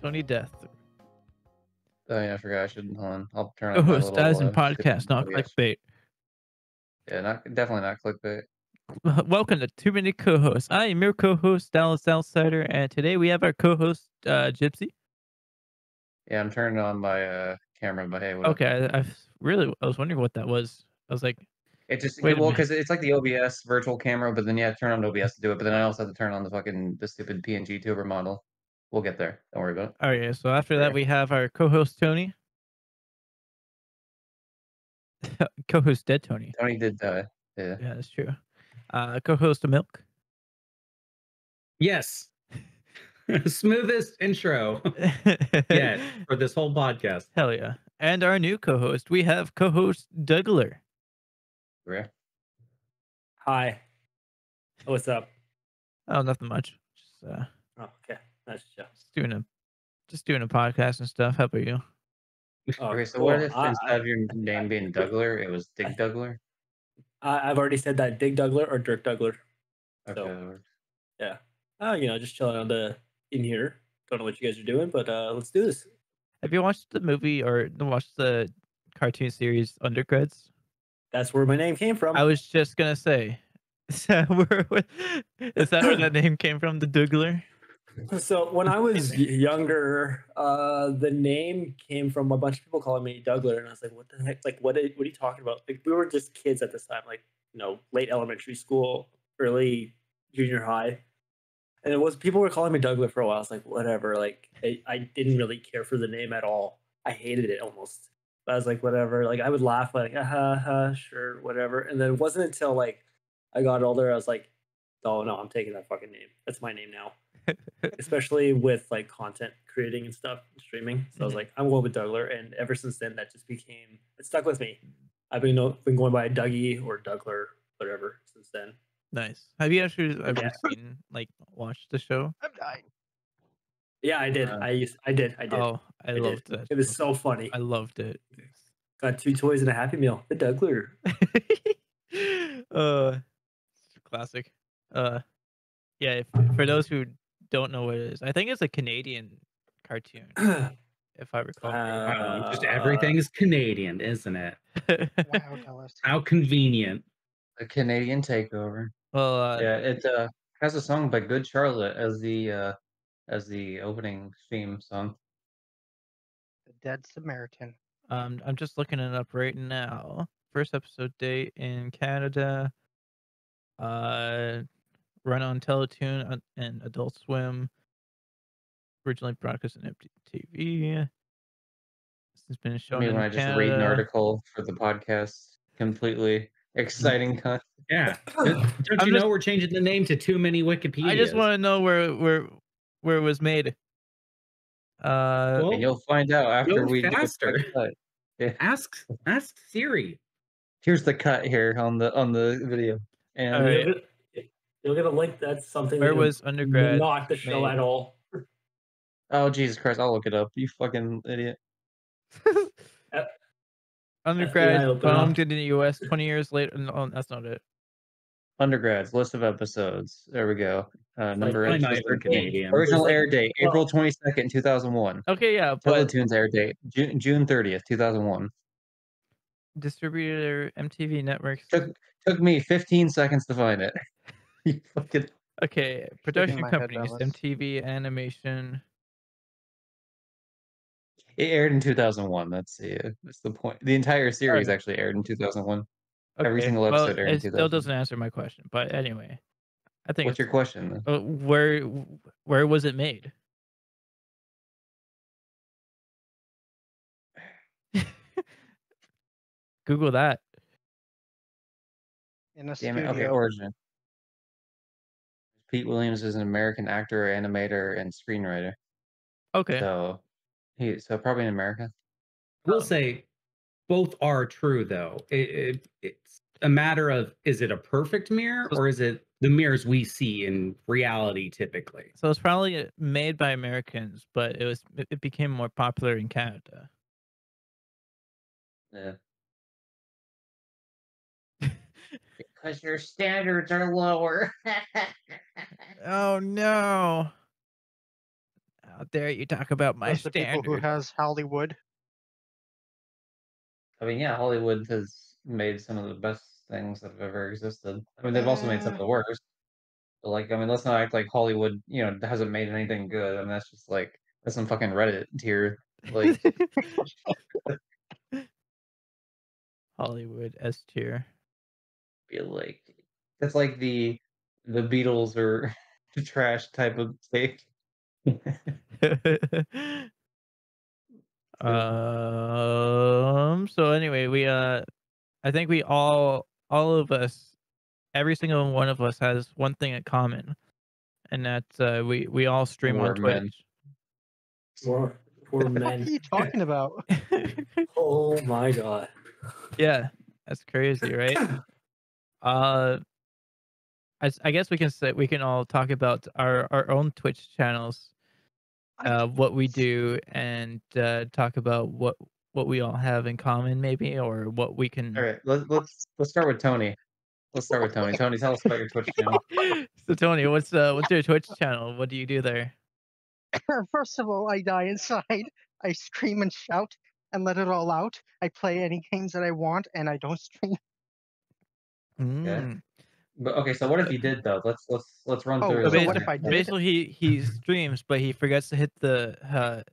Tony Death. Oh yeah, I forgot. I should hold on. I'll turn on my Co-host little. as in podcast, not clickbait. Yeah, definitely not clickbait. Welcome to Too Many Co-hosts. I am your co-host, Dallas Outsider, and today we have our co-host, Gypsy. Yeah, I'm turning on my camera, but hey, what up? Okay, I was wondering what that was. I was like, It just wait a minute. because it's like the OBS virtual camera, but then you have to turn on OBS to do it. But then I also have to turn on the stupid PNG tuber model. We'll get there. Don't worry about it. All right, so after that we have our co-host Tony. Co-host Dead Tony. Tony did die. Yeah, that's true. Co-host Milk. Yes. Smoothest intro yet for this whole podcast. Hell yeah. And our new co-host, we have co-host Dougler. yeah. Hi. What's up? Oh, nothing much. Just, Oh, okay. Nice show. just doing a podcast and stuff. How about you? Oh, Okay, so cool. what if instead of your name being Dougler, it was Dig Dougler? I've already said that. Dig Dougler or Dirk Dougler. Okay. So, yeah. Just chilling in here. Don't know what you guys are doing, but let's do this. Have you watched the movie or watched the cartoon series Undergrads? That's where my name came from. I was just gonna say, is that where that name came from, the Dougler? So when I was younger, the name came from a bunch of people calling me Dougler, and I was like, "What the heck? Like, what are you talking about?" Like, we were just kids at this time, like late elementary school, early junior high, and people were calling me Dougler for a while. I was like, whatever. Like, I didn't really care for the name at all. I hated it almost. But I was like, whatever. Like, I would laugh like, sure, whatever. And then it wasn't until like I got older, I was like, oh no, I'm taking that fucking name. That's my name now. Especially with like content creating and stuff, and streaming. So I was like, I'm going with Dougler, and ever since then, that just it stuck with me. I've been going by Dougie or Dougler, whatever, since then. Nice. Have you actually ever seen watched the show? I'm dying. Yeah, I did. I did. Oh, I loved it. It was so funny. I loved it. Got 2 toys and a Happy Meal. The Dougler. Classic. Yeah. For those who don't know what it is, I think it's a Canadian cartoon, if I recall. Just everything is Canadian, isn't it? Wow, Dallas. How convenient. A Canadian takeover. Well, yeah, it has a song by Good Charlotte as the opening theme song. The Dead Samaritan. I'm just looking it up right now. First episode date in Canada. Run on Teletoon and Adult Swim. Originally broadcast on MTV. This has been shown in when I just read an article for the podcast, completely exciting content. Yeah. Don't you know we're changing the name to Too Many Wikipedia? I just want to know where it was made. And you'll find out after we faster. do the cut. Yeah. Ask Siri. Here's the cut here on the video. And right. You'll get a link. That's something. Where was Undergrad? Not the show at all. Oh Jesus Christ! I'll look it up. You fucking idiot. Undergrad bombed in the U.S. 20 years later. No, that's not it. Undergrads list of episodes. There we go. Number Canadian. Original air date April 22nd, 2001. Okay, yeah. Teletoon's air date June 30th, 2001. Distributor MTV Networks. Took me 15 seconds to find it. You fucking... Okay, production companies MTV Animation. It aired in 2001. That's the point. The entire series actually aired in 2001. Okay. Every single episode aired in 2001. It still doesn't answer my question, but anyway, I think. What's your question? Where was it made? Google that. In a Damn it. studio. Okay, origin. Pete Williams is an American actor, animator, and screenwriter. Okay. So probably in America. We'll say both are true, though. It's a matter of, is it a perfect mirror or is it the mirrors we see in reality typically. So it's probably made by Americans, but it became more popular in Canada. Yeah. Because your standards are lower. Oh no! How dare you talk about my Those the people who standards? has Hollywood. I mean, yeah, Hollywood has made some of the best things that have ever existed. I mean, they've also made some of the worst. But like, I mean, let's not act like Hollywood, hasn't made anything good. I mean, that's some fucking Reddit tier. Like, Hollywood S tier. feel like that's like the Beatles or the trash type of take. So anyway, I think we all of us, every single one of us has one thing in common, and that's we all stream on We're men. Twitch. We're What are men. you talking about? Oh my god. Yeah, that's crazy, right? I guess we can all talk about our own Twitch channels, what we do, and talk about what we all have in common, maybe, or what we All can. right, let's start with Tony. Let's start with Tony. Tony, tell us about your Twitch channel. So Tony, what's your Twitch channel? What do you do there? First of all, I die inside. I scream and shout and let it all out. I play any games that I want, and I don't stream. Mm. But okay, so what if you did though? Let's run Oh, through. so like, what an if I example. did? Basically, he streams, but he forgets to hit the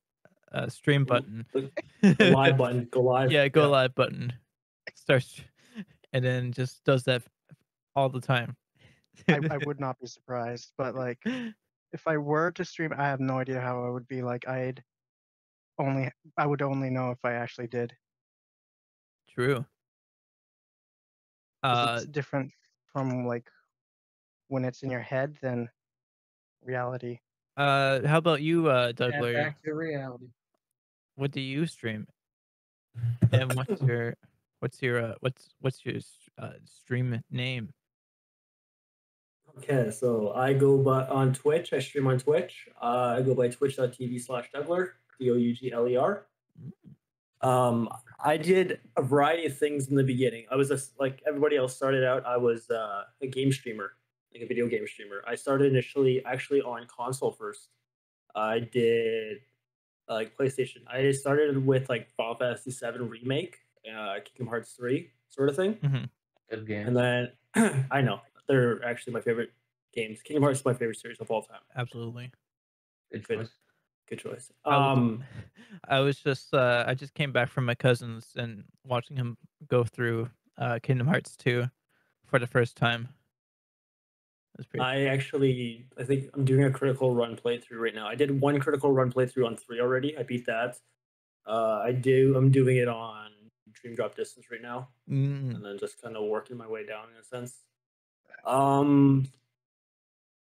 stream button. The live button. Go live. Yeah, go live button. Starts, and then just does that all the time. I would not be surprised, but like, if I were to stream, I have no idea how I would be. Like, I would only know if I actually did. True. 'Cause it's different from like when it's in your head than reality. How about you, And Dougler? back to reality. What do you stream? And what's your stream name? Okay, so I go on Twitch. I stream on Twitch. I go by twitch.tv/Dougler, Dougler. I did a variety of things in the beginning. I was like everybody else started out. I was a game streamer, like a video game streamer. I started initially actually on console first. I did like PlayStation. I started with like Final Fantasy VII Remake, Kingdom Hearts 3 sort of thing. Mm-hmm. Good game. And then I know they're actually my favorite games. Kingdom Hearts is my favorite series of all time. Absolutely. Good Good. choice. Good choice. I just came back from my cousin's and watching him go through Kingdom Hearts 2 for the first time. That's pretty. I think I'm doing a critical run playthrough right now. I did one critical run playthrough on 3 already. I beat that. I'm doing it on Dream Drop Distance right now, and then just kind of working my way down in a sense.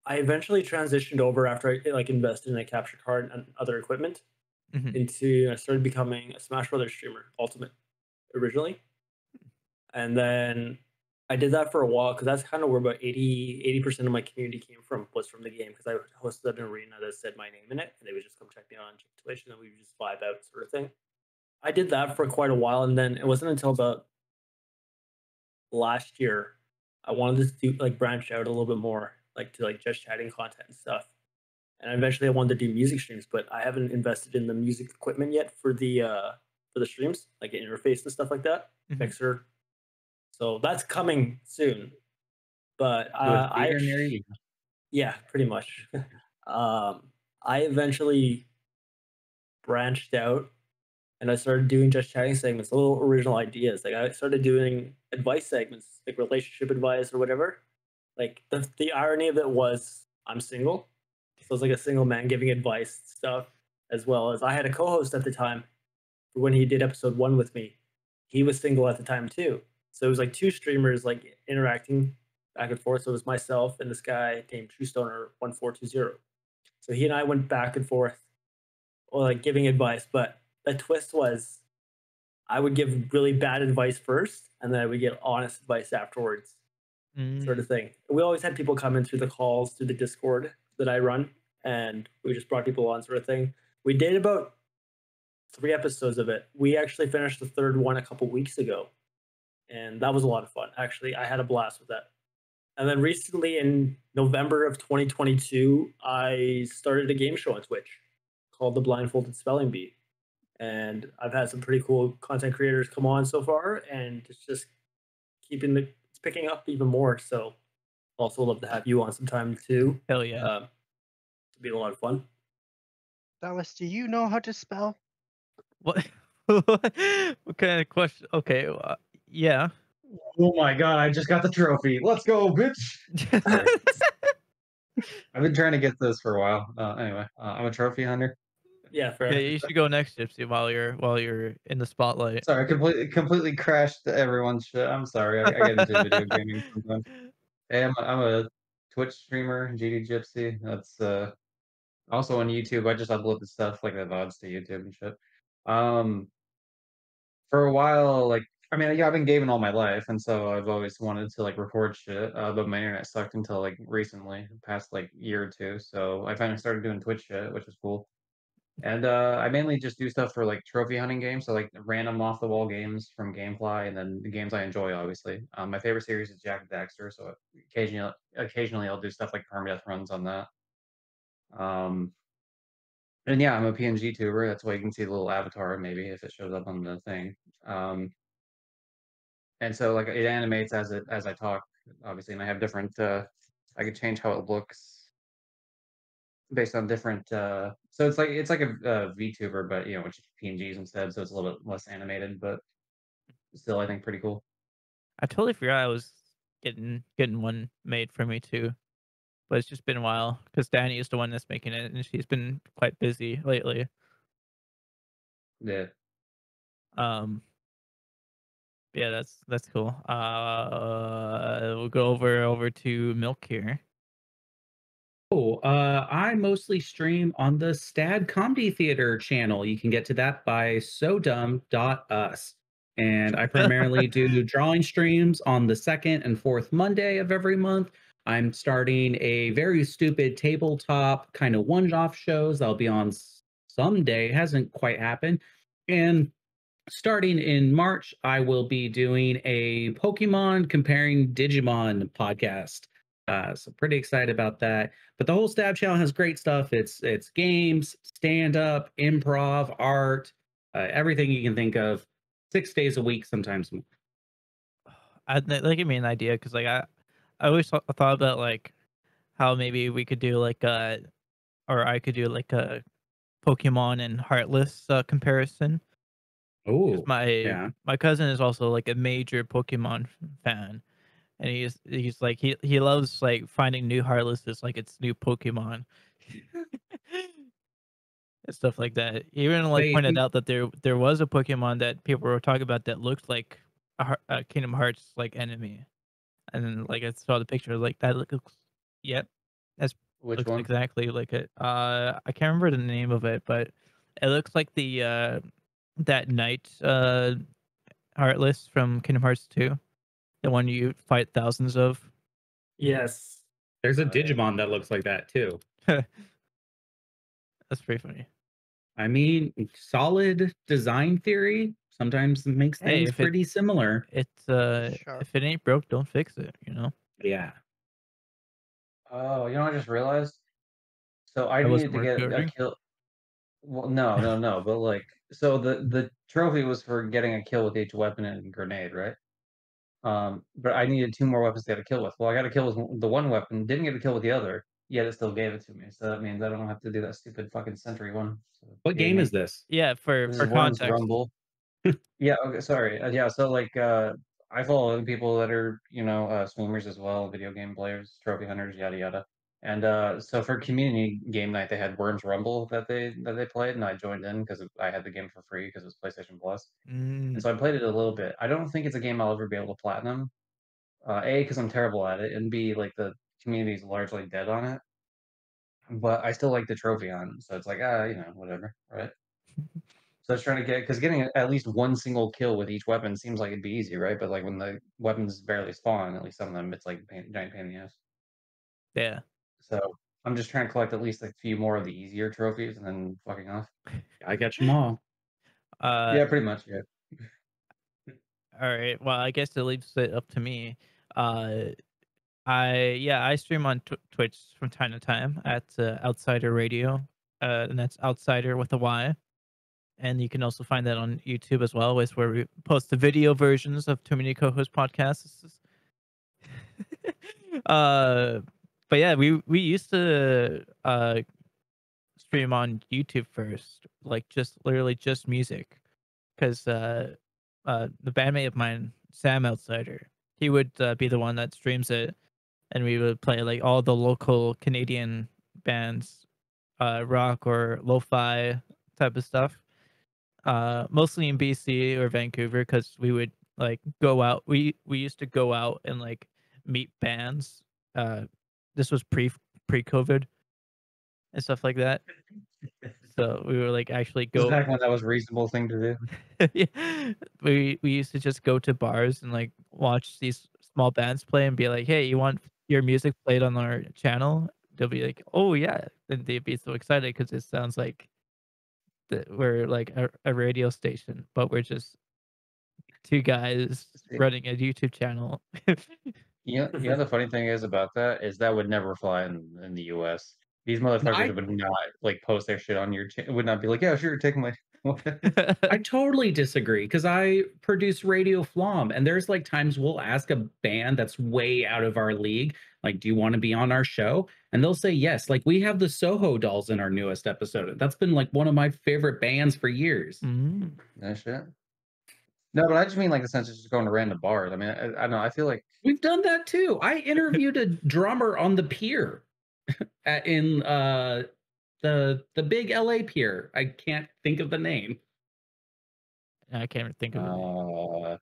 I eventually transitioned over after I like invested in a capture card and other equipment into. I started becoming a Smash Brothers streamer, Ultimate, originally, and then I did that for a while because that's kind of where about 80% of my community came from, was from the game, because I hosted an arena that said my name in it, and they would just come check me out on Twitch, and then we would just vibe out, sort of thing. I did that for quite a while, and then it wasn't until about last year I wanted to do, like, branch out a little bit more, like to like just chatting content and stuff. And eventually I wanted to do music streams, but I haven't invested in the music equipment yet for the streams, like an interface and stuff like that, mixer. So that's coming soon. But yeah, pretty much. I eventually branched out and I started doing just chatting segments, little original ideas. Like I started doing advice segments, like relationship advice or whatever. Like the irony of it was I'm single. So it's like a single man giving advice stuff, as well as I had a co-host at the time when he did episode 1 with me. He was single at the time too. So it was like 2 streamers like interacting back and forth. So it was myself and this guy named TrueStoner1420. So he and I went back and forth, or like giving advice. But the twist was I would give really bad advice first, and then I would get honest advice afterwards. sort of Mm. thing. We always had people come in through the calls, through the Discord that I run, and we just brought people on, sort of thing. We did about 3 episodes of it. We actually finished the third one a couple weeks ago, and that was a lot of fun. Actually, I had a blast with that. And then recently in November of 2022, I started a game show on Twitch called The Blindfolded Spelling Bee. And I've had some pretty cool content creators come on so far, and it's just it's picking up even more. So also love to have you on sometime too. Hell yeah. It'll be a lot of fun. Dallas, do you know how to spell? What? What kind of question? Okay, yeah. Oh my god, I just got the trophy. Let's go, bitch. Sorry. I've been trying to get this for a while. Anyway, I'm a trophy hunter. Yeah, fair. Yeah, you should go next, Gypsy, while you're in the spotlight. Sorry, I completely crashed everyone's shit. I'm sorry. I get into video gaming sometimes. Hey, I'm a Twitch streamer, GD Gypsy. That's also on YouTube. I just upload the stuff like the VODs to YouTube and shit. For a while, like I mean, yeah, I've been gaming all my life, and so I've always wanted to like record shit. But my internet sucked until like recently, the past like year or two. So I finally started doing Twitch shit, which is cool. And I mainly just do stuff for like trophy hunting games, so like random off the wall games from GameFly, and then the games I enjoy, obviously. My favorite series is Jack and Daxter, so occasionally I'll do stuff like permadeath runs on that. Um, and yeah, I'm a PNG tuber. That's why you can see the little avatar, maybe if it shows up on the thing. And so like it animates as I talk, obviously, and I have different. I could change how it looks based on different. So it's like a VTuber, but you know, which PNGs instead, so it's a little bit less animated, but still, I think pretty cool. I totally forgot I was getting one made for me too, but it's just been a while because Danny is the one that's making it, and she's been quite busy lately. Yeah. Um, yeah, that's cool. We'll go over to Milk here. Oh, I mostly stream on the Stad Comedy Theater channel. You can get to that by sodumb.us. And I primarily do drawing streams on the second and fourth Monday of every month. I'm starting a very stupid tabletop kind of one-off shows that'll be on someday. It hasn't quite happened. And starting in March, I will be doing a Pokemon comparing Digimon podcast. So pretty excited about that. But the whole Stab channel has great stuff. It's games, stand up, improv, art, everything you can think of. 6 days a week, sometimes more. That gave me an idea because like I always thought about like how maybe we could do like or I could do like a Pokemon and Heartless comparison. 'Cause Oh, my yeah. my cousin is also like a major Pokemon fan, and he's like he loves like finding new Heartlesses like it's new Pokemon and stuff like that. He even like They pointed out that there was a Pokemon that people were talking about that looked like a Kingdom Hearts like enemy, and then like I saw the picture like that looks yep that's Which looks one? exactly like it. I can't remember the name of it, but it looks like the that knight Heartless from Kingdom Hearts 2, the one you fight thousands of. Yes. There's a Oh, yeah. Digimon that looks like that too. That's pretty funny. I mean, solid design theory sometimes makes Hey, things pretty similar. Sure. if it ain't broke, don't fix it, you know? Yeah. Oh, you know, I just realized. So I I wasn't needed to get a recording. kill. Well, no, but like, so the trophy was for getting a kill with each weapon and grenade, right? But I needed 2 more weapons to get a kill with. Well, I got a kill with the one weapon, didn't get a kill with the other, yet it still gave it to me. So that means I don't have to do that stupid fucking sentry one. So What yay game is me. this? Yeah, This is for Worms context. Rumble. Yeah, okay, sorry. Yeah, so like I follow other people that are, you know, streamers as well, video game players, trophy hunters, yada yada. And so for community game night, they had Worms Rumble that they played, and I joined in because I had the game for free because it was PlayStation Plus. And Mm, so I played it a little bit. I don't think it's a game I'll ever be able to platinum. A, because I'm terrible at it, and B, like the community's largely dead on it. But I still like the trophy hunt, so it's like you know, whatever, right? So I was trying to because getting at least one single kill with each weapon seems like it'd be easy, right? But like when the weapons barely spawn, at least some of them, it's like giant pain in the ass. Yeah. So I'm just trying to collect at least a few more of the easier trophies and then fucking off. I catch them all. Yeah, pretty much. Yeah. All right. Well, I guess it leaves it up to me. Uh, I stream on Twitch from time to time at Outsider Radio, and that's Outsider with a Y. And you can also find that on YouTube as well, with where we post the video versions of Too Many Co-host podcasts. uh, but yeah, we used to stream on YouTube first, like just literally just music, because the bandmate of mine, Sam Outsider, he would be the one that streams it, and we would play like all the local Canadian bands, rock or lo-fi type of stuff. Mostly in BC or Vancouver, because we would like go out. We used to go out and like meet bands. This was pre-COVID and stuff like that. So we were like actually This is go. back when that was a reasonable thing to do. Yeah. We used to just go to bars and like watch these small bands play and be like, "Hey, you want your music played on our channel?" They'll be like, "Oh yeah," and they'd be so excited because it sounds like that we're like a radio station, but we're just two guys running a YouTube channel. You know the funny thing is about that is that would never fly in the US. These motherfuckers would not like post their shit on your would not be like, yeah, sure, take my I totally disagree because I produce Radio Flom, and there's like times we'll ask a band that's way out of our league, like, do you want to be on our show? And they'll say yes. Like, we have the Soho Dolls in our newest episode. That's been like one of my favorite bands for years. That shit. No, but I just mean like the sense of just going to random bars. I mean, I don't know. I feel like we've done that too. I interviewed a drummer on the pier in the big LA pier. I can't think of the name. I can't think of the name.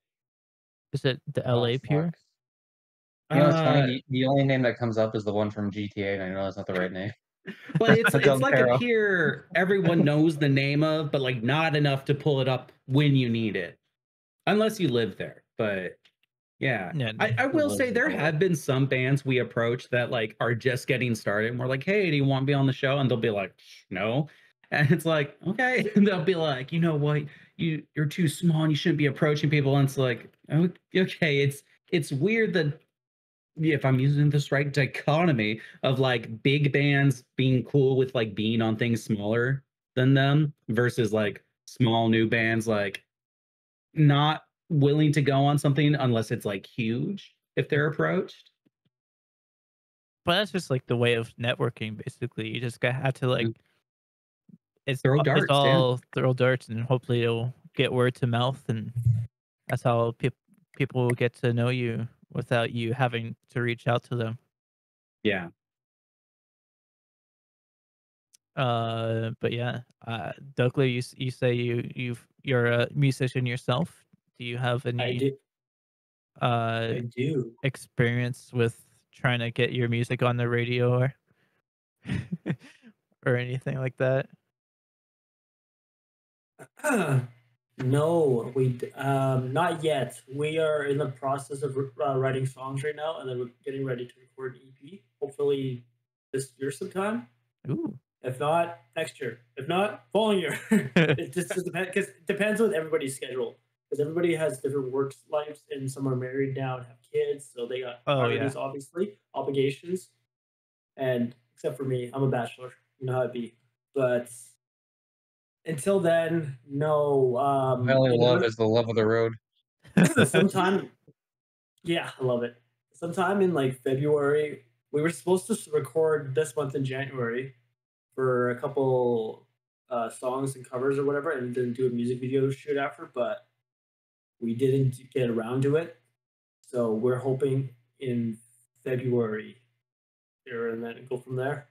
Is it the oh, LA pier? You know, it's funny. The only name that comes up is the one from GTA, and I know that's not the right name. But it's like a pier everyone knows the name of, but like not enough to pull it up when you need it, unless you live there. But yeah, I will say there have been some bands we approach that like are just getting started, and we're like, "Hey, do you want to be on the show?" And they'll be like, "No," and it's like, "Okay." And they'll be like, "You know what? You're too small, and you shouldn't be approaching people." And it's like, okay, it's weird that, if I'm using this right, dichotomy of like big bands being cool with like being on things smaller than them versus like small new bands like not willing to go on something unless it's like huge if they're approached. But that's just like the way of networking. Basically, you just have to like throw darts, throw darts, and hopefully it'll get word to mouth, and that's how people will get to know you without you having to reach out to them. Yeah. But yeah, Dougler, you say you're a musician yourself. Do you have any I do. experience with trying to get your music on the radio or or anything like that? No, not yet. We are in the process of writing songs right now, and then we're getting ready to record an EP. Hopefully, this year sometime. Ooh. If not, next year. If not, following year. It just depends, because it depends on everybody's schedule. Because everybody has different work lives, and some are married now and have kids, so they got priorities, obviously, obligations. And except for me, I'm a bachelor. You know how it be. But until then, no. My only love is the love of the road. Sometime, yeah, I love it. Sometime in like February, we were supposed to record this month in January for a couple songs and covers or whatever, and then do a music video shoot after, but we didn't get around to it. So we're hoping in February there, and then go from there.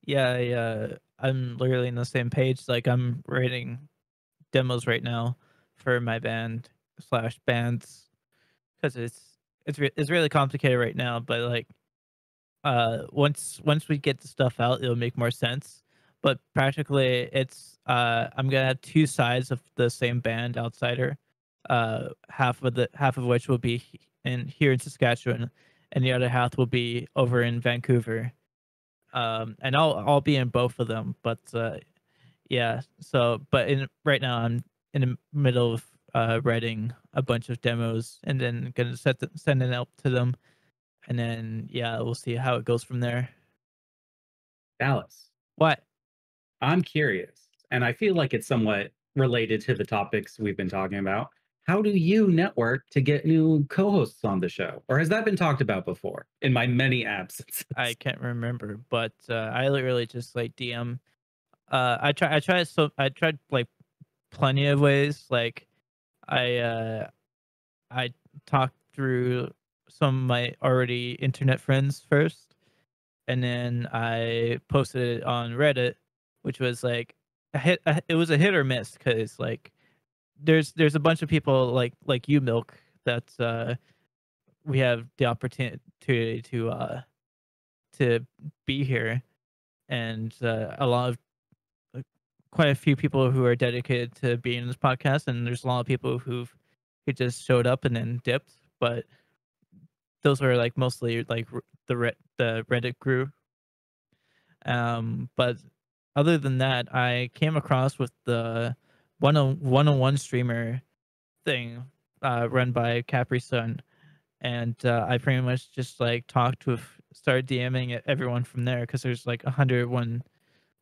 Yeah, I'm literally in the same page. Like, I'm writing demos right now for my band / bands, because it's really complicated right now. But like, once we get the stuff out, it'll make more sense. but practically it's I'm gonna have two sides of the same band, Outsider. Half of which will be here in Saskatchewan, and the other half will be over in Vancouver. And I'll be in both of them, but yeah. So, but in right now I'm in the middle of writing a bunch of demos, and then gonna send it out to them, and then yeah, we'll see how it goes from there. Dallas, What? I'm curious, and I feel like it's somewhat related to the topics we've been talking about. How do you network to get new co-hosts on the show? Or has that been talked about before in my many absences? I can't remember, but I literally just like DM. I tried like plenty of ways. Like I talked through some of my already internet friends first, and then I posted it on Reddit, which was like it was a hit or miss because like there's a bunch of people like you, Milk, that we have the opportunity to be here, and a lot of quite a few people who are dedicated to being in this podcast, and there's a lot of people who just showed up and then dipped, but those were like mostly like the Reddit group. But other than that, I came across with the one-on-one streamer thing run by Capri Sun, and I pretty much just like talked with started DMing everyone from there because there's like 101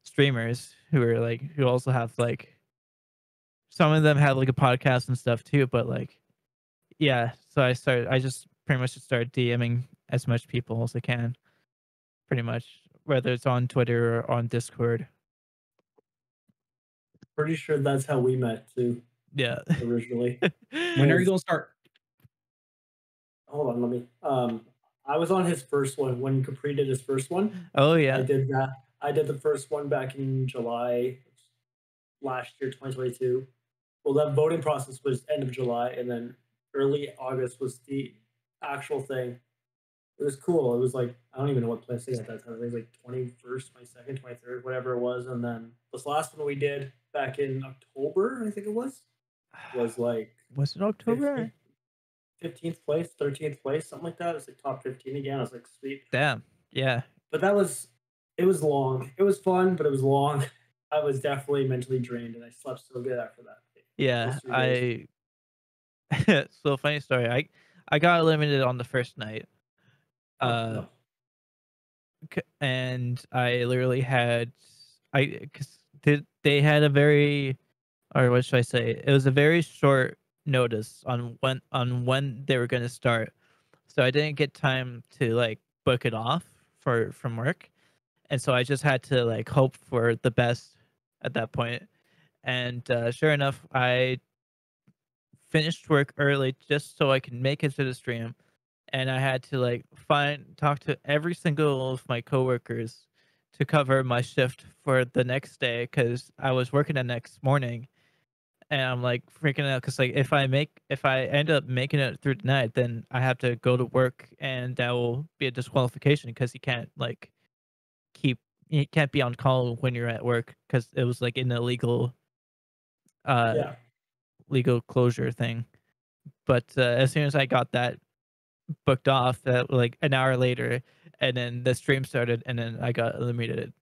streamers who also have like some of them have like a podcast and stuff too, but like yeah, so I just pretty much just started DMing as much people as I can, pretty much, whether it's on Twitter or on Discord. Pretty sure that's how we met too Yeah. originally. When are you going to start? Hold on, let me. I was on his first one when Capri did his first one. Oh yeah. I did that. I did the first one back in July last year, 2022. Well, that voting process was end of July, and then early August was the actual thing. It was cool. It was like I don't even know what place it was at that time. It was like 21st, 22nd, 23rd, whatever it was. And then this last one we did back in October, I think it was like Was it October? 15th place, 13th place, something like that. It was like top 15 again. I was like, sweet. Damn. Yeah. But it was long. It was fun, but it was long. I was definitely mentally drained, and I slept so good after that. Yeah. So funny story. I got eliminated on the first night. No. And I literally had because they had a very, or what should I say? It was a very short notice on when they were going to start, so I didn't get time to like book it off from work, and so I just had to like hope for the best at that point. And sure enough, I finished work early just so I could make it to the stream, and I had to like talk to every single of my coworkers to cover my shift for the next day because I was working the next morning, and I'm like freaking out because like if I end up making it through the night, then I have to go to work, and that will be a disqualification because keep you can't be on call when you're at work because it was like an illegal Yeah. legal closure thing. But as soon as I got that booked off, like an hour later, and then the stream started, and then I got eliminated.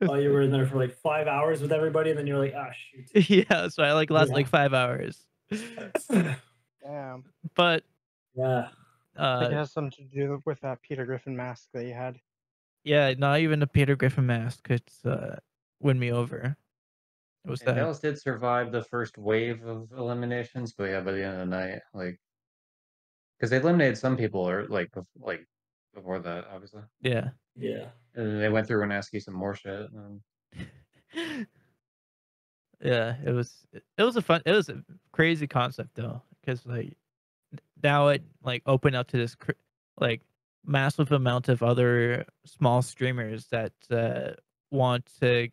Oh, you were in there for like 5 hours with everybody, and then you're like, ah, shoot. Yeah, so I like lost Yeah. like 5 hours. Damn. But Yeah. I think it has something to do with that Peter Griffin mask that you had. yeah, not even the Peter Griffin mask could win me over. It was And that. Dallas did survive the first wave of eliminations, but yeah, by the end of the night, like, because they eliminated some people or like before that, obviously, Yeah. Yeah. and then they went through and asked you some more shit. Yeah, it was it was a crazy concept though, because like now it like opened up to this like massive amount of other small streamers that want to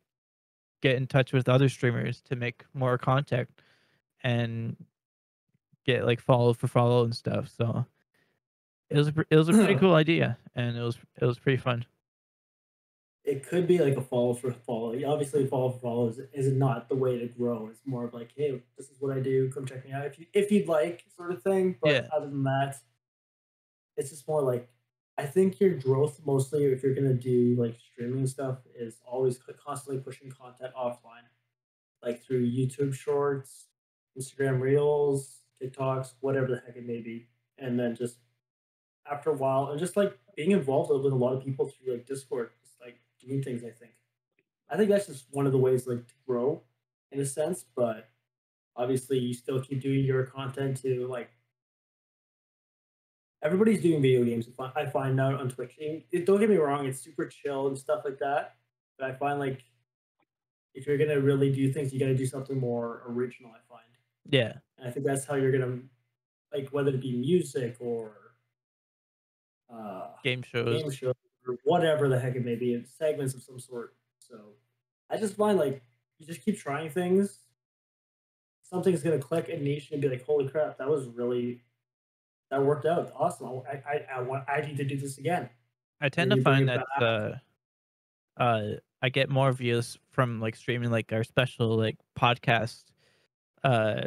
get in touch with other streamers to make more content and get like follow for follow and stuff. So it was a pretty cool idea, and it was pretty fun. it could be like a follow for follow. Obviously, follow for follow is not the way to grow. It's more of like, hey, this is what I do. Come check me out if you'd like, sort of thing. But Yeah. other than that, it's just more like I think your growth mostly, if you're gonna do like streaming stuff, is always constantly pushing content offline, like through YouTube Shorts, Instagram Reels, TikToks, whatever the heck it may be, and then just after a while, and just like being involved with a lot of people through like Discord, just like doing things. I think that's just one of the ways like to grow, in a sense. But obviously, you still keep doing your content to like everybody's doing video games. I find now on Twitch. Don't get me wrong, it's super chill and stuff like that. But I find like if you're gonna really do things, you got to do something more original. I find, Yeah. and I think that's how you're gonna like whether it be music or Game shows. or whatever the heck it may be, in segments of some sort. So I just find like you just keep trying things. Something's gonna click a niche and be like, "Holy crap, that worked out, awesome! I need to do this again." I tend to find that I get more views from like streaming like our special like podcast, our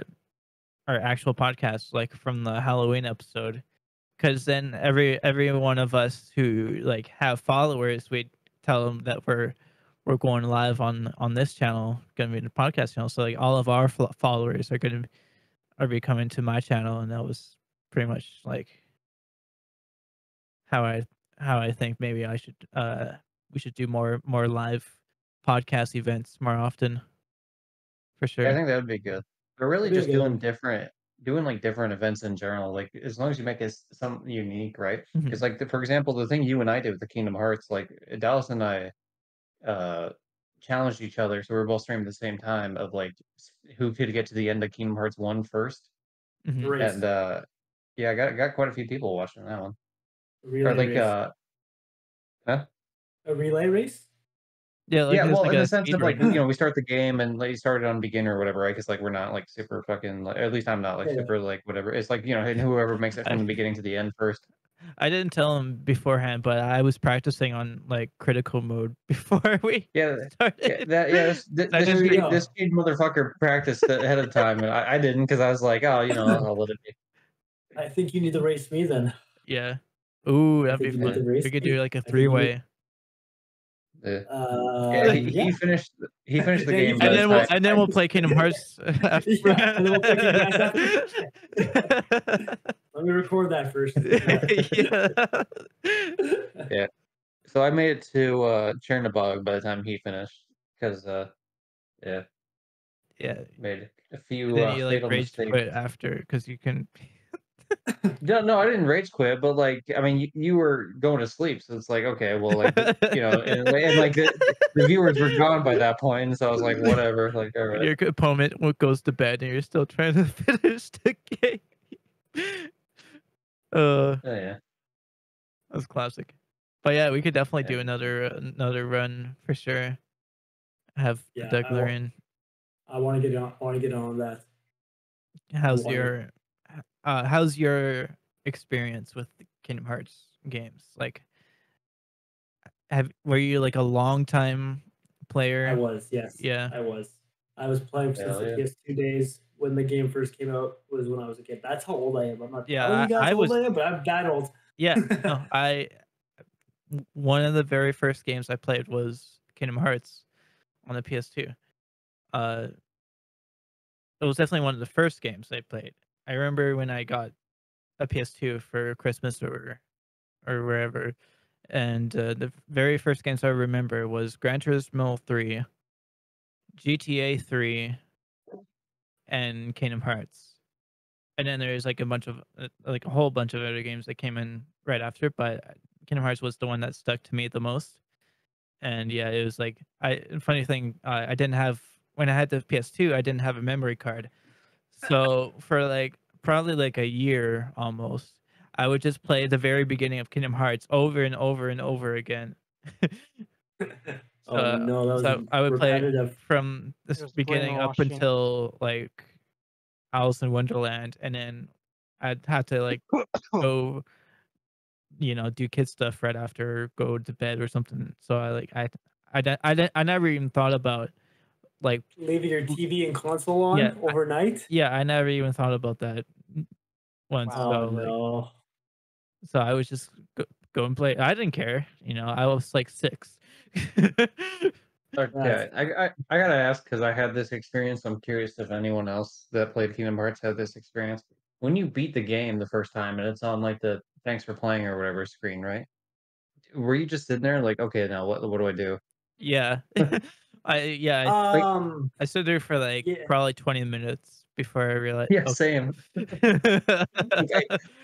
actual podcast, like from the Halloween episode. Because then every one of us who like have followers, we tell them that we're going live on this channel, gonna be the podcast channel. So like all of our followers are be coming to my channel, and that was pretty much like how I think maybe I should we should do more live podcast events more often, for Yeah, I sure. think that would be good. But really That'd be just a good one. doing like different events in general, like as long as you make it something unique, right? Because Mhm. like for example, the thing you and I did with the Kingdom Hearts, like Dallas and I uh challenged each other, so we were both streaming at the same time of like who could get to the end of Kingdom Hearts 1 first. The Mhm. And race, yeah, I got quite a few people watching that one. a Or relay like race, huh? a relay race. Yeah, like Yeah, it's well, like in the a sense speed of like, run. we start the game and like you started on beginner or whatever, right? Because like we're not like super fucking like, at least I'm not like Yeah, super like whatever. It's like, and whoever makes it from I the beginning to the end first. I didn't tell him beforehand, but I was practicing on like critical mode before we Yeah, started. this I this There you didn't. speed go. this speed motherfucker practiced ahead of time, and I didn't because I was like, oh, I'll let it be. I think you need to race me then. Yeah. Ooh, I that'd be think you need Yeah, to fun. race We could do me. like a I think you need. 3-way. yeah. Yeah, Yeah. he finished the Yeah, you game by And the finish then time. first. we'll play Kingdom Hearts after. Yeah, and then we'll play Kingdom Hearts after. Let me record that first. Yeah. Yeah. So I made it to Chernobog by the time he finished because yeah, Yeah. made a And few then you like fatal rage mistakes. quit after because you can. No, I didn't rage quit, but like, I mean, you were going to sleep, so it's like, okay, well, like, and like the viewers were gone by that point, and so I was like, whatever, like, all right, Your opponent goes to bed and you're still trying to finish the game. yeah, That's classic. But yeah, we could definitely yeah. do another run for sure. Have the Yeah, Dougler in. I want to get on. I want to get on that. How's want it. your how's your experience with the Kingdom Hearts games? Like, were you like a long time player? I was, yes, Yeah. I was. I was playing since Hell the yeah. PS2 days when the game first came out. Was when I was a kid. That's how old I am. I'm not Yeah, telling you guys I how old was. I am, but I'm that old. Yeah, no, one of the very first games I played was Kingdom Hearts on the PS2. Uh, it was definitely one of the first games I played. I remember when I got a PS2 for Christmas or wherever, and the very first games I remember was Gran Turismo 3, GTA 3, and Kingdom Hearts. And then there's like a whole bunch of other games that came in right after, but Kingdom Hearts was the one that stuck to me the most. And yeah, it was like funny thing, I didn't have when I had the PS2, I didn't have a memory card. So for like probably like a year almost, I would just play the very beginning of Kingdom Hearts over and over and over again. Oh So no, that was I would play repetitive. from this Just beginning up brainwashing. until like Alice in Wonderland, and then I'd have to like go do kid stuff right after go to bed or something. So I never even thought about like Leaving your TV and console on yeah overnight. I never even thought about that once. Oh So no. I was just go and play. I didn't care. I was like 6. Okay, I gotta ask because I had this experience. I'm curious if anyone else that played Kingdom Hearts had this experience. When you beat the game the first time and it's on like the thanks for playing or whatever screen, right? Were you just sitting there like, okay, now what do I do? Yeah. I Like, I stood there for like Yeah. probably 20 minutes before I realized. yeah, same.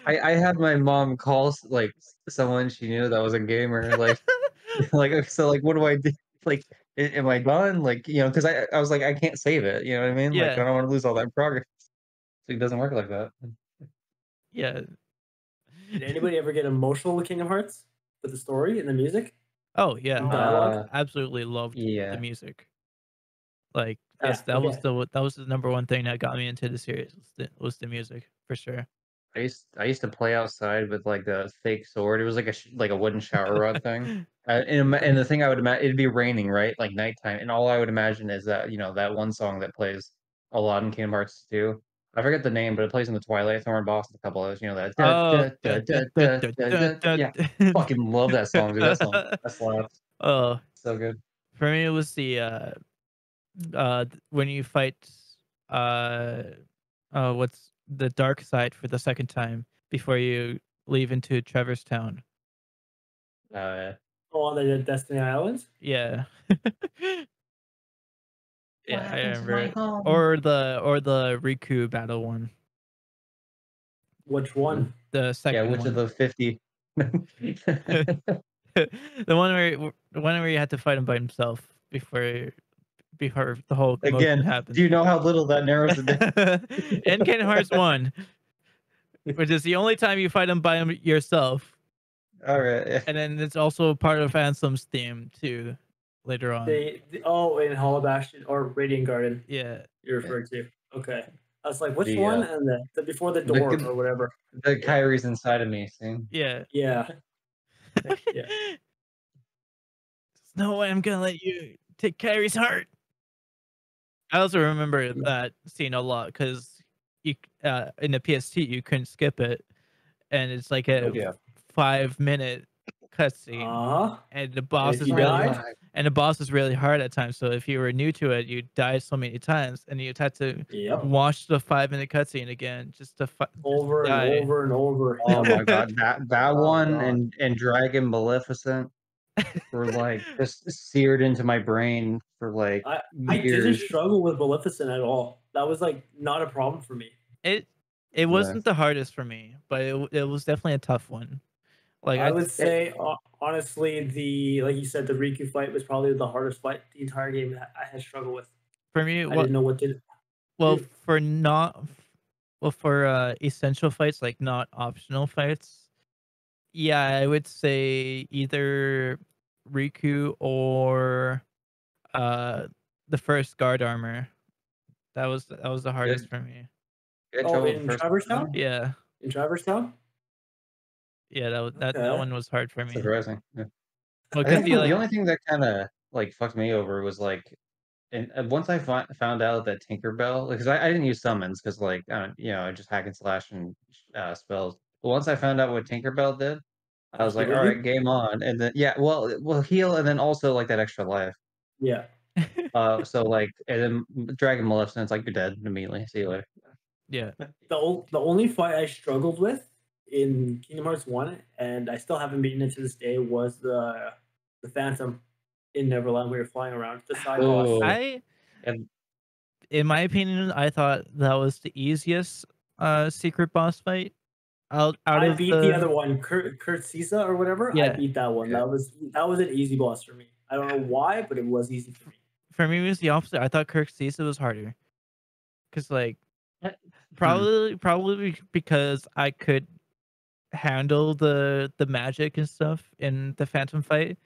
Like I had my mom call like someone she knew that was a gamer, like like so like what do I do? Like am I done? Like because I was like I can't save it. You know what I mean? Like I Yeah. don't want to lose all that progress. So it doesn't work like that. Yeah. Did anybody ever get emotional with Kingdom Hearts with the story and the music Oh yeah, and dialogue? absolutely loved the Yeah. music. Like Yeah. that was Okay. that was the number one thing that got me into the series was the music for sure. I used to play outside with like a fake sword. It was like like a wooden shower rod thing. And the thing I would imagine it'd be raining, right? Like nighttime, and all I would imagine is that that one song that plays a lot in Kingdom Hearts 2. I forget the name, but it plays in the Twilight Thorn boss and a couple others. That da, Oh, da, da, da, da, da, da, yeah. Fucking love that song, dude. That song that slaps. Oh, So good. for me it was the when you fight what's the dark side for the second time before you leave into Trevor's Town. Uh, Oh, on the Destiny Islands? Yeah. what Yeah, I happened to remember my it. home? Or the Riku battle one. Which one? The Yeah, second which of one. the 50? The one where you had to fight him by himself before the whole commotion Again, happened. do you know how little that narrows it down? In Kingdom Hearts 1, which is the only time you fight him by yourself. All right. And then it's also part of Ansem's theme too later on. In Hollow Bastion or Radiant Garden. Yeah. You referred to. Okay. I was like, which The, one? And the before the door or whatever. The Kyrie's inside of me, see? Yeah. Yeah. Yeah. There's no way I'm gonna let you take Kyrie's heart. I also remember that scene a lot because you in the PST you couldn't skip it, and it's like a Yeah. 5-minute cutscene, and the boss if is you really died? and the boss is really hard at times. So if you were new to it, you died so many times, and you'd have to Yep. watch the 5-minute cutscene again just to Over and die. over and over. Oh my god, that Oh, one God. and Dragon Maleficent were like just seared into my brain for like I didn't years. struggle with Maleficent at all. That was like not a problem for me. It wasn't the hardest for me, but it was definitely a tough one. Like I would say honestly, like you said, the Riku fight was probably the hardest fight the entire game that I had struggled with. for me, I didn't know what to do. well for essential fights, like not optional fights. Yeah, I would say either Riku or the first guard armor. That was the hardest for me. In Traverse Town? Yeah. In Traverse Town? Yeah, that one was hard for me. Surprising. Yeah. Well, I think because the only thing that kind of like fucked me over was like, and once I found out that Tinkerbell, because I didn't use summons because like I just hack and slash and spells. But once I found out what Tinkerbell did, I was like, all right, game on. And then well heal and then also like that extra life. Yeah. So like and then Dragon Maleficent's like you're dead immediately. See you later. Yeah. The only fight I struggled with in Kingdom Hearts 1, and I still haven't beaten it to this day, was the Phantom in Neverland. We were flying around the side boss. In my opinion, I thought that was the easiest secret boss fight. I beat the other one, Kurt Sisa or whatever. Yeah. I beat that one. Yeah. That was an easy boss for me. I don't know why, but it was easy for me. For me, it was the opposite. I thought Kurt Sisa was harder, because like probably because I could handle the magic and stuff in the Phantom fight.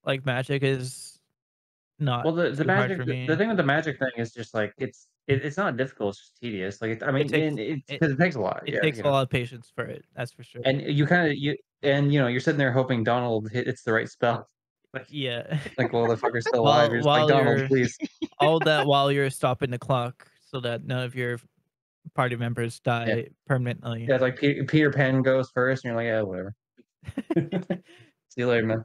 Like magic is not the hard magic. for me. The thing with the magic thing is just like it's not difficult. It's just tedious. Like I mean, takes because it takes a lot. It takes a lot of patience for it. That's for sure. And you kind of and you're sitting there hoping Donald hits the right spell. Yeah. Like, well, the fucker's still alive. You're just like, Donald, please. all that while you're stopping the clock so that none of your party members die permanently. Yeah, like Peter Pan goes first, and you're like, yeah, whatever. See you later, man.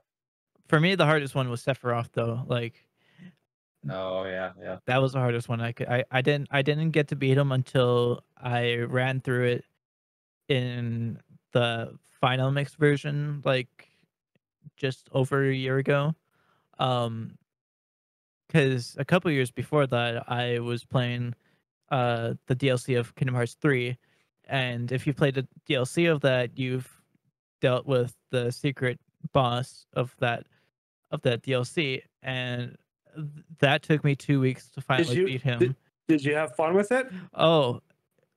For me, the hardest one was Sephiroth, though. Like, Oh yeah. that was the hardest one. I didn't get to beat him until I ran through it in the final mix version, like just over a year ago. Because a couple years before that, I was playing the DLC of Kingdom Hearts 3, and if you played the DLC of that, you've dealt with the secret boss of that DLC, and that took me 2 weeks to finally beat him. Did you have fun with it? Oh,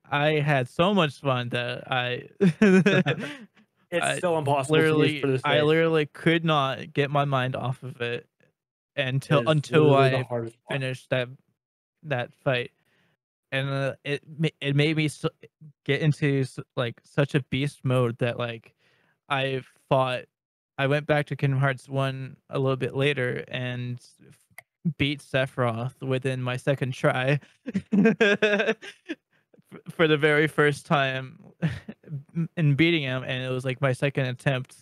I had so much fun that It's I still impossible to use for this I day. literally could not get my mind off of it until It is literally the I hardest part. finished that fight, and it made me get into like such a beast mode that like I went back to Kingdom Hearts 1 a little bit later and beat Sephiroth within my second try for the very first time in beating him, and it was like my second attempt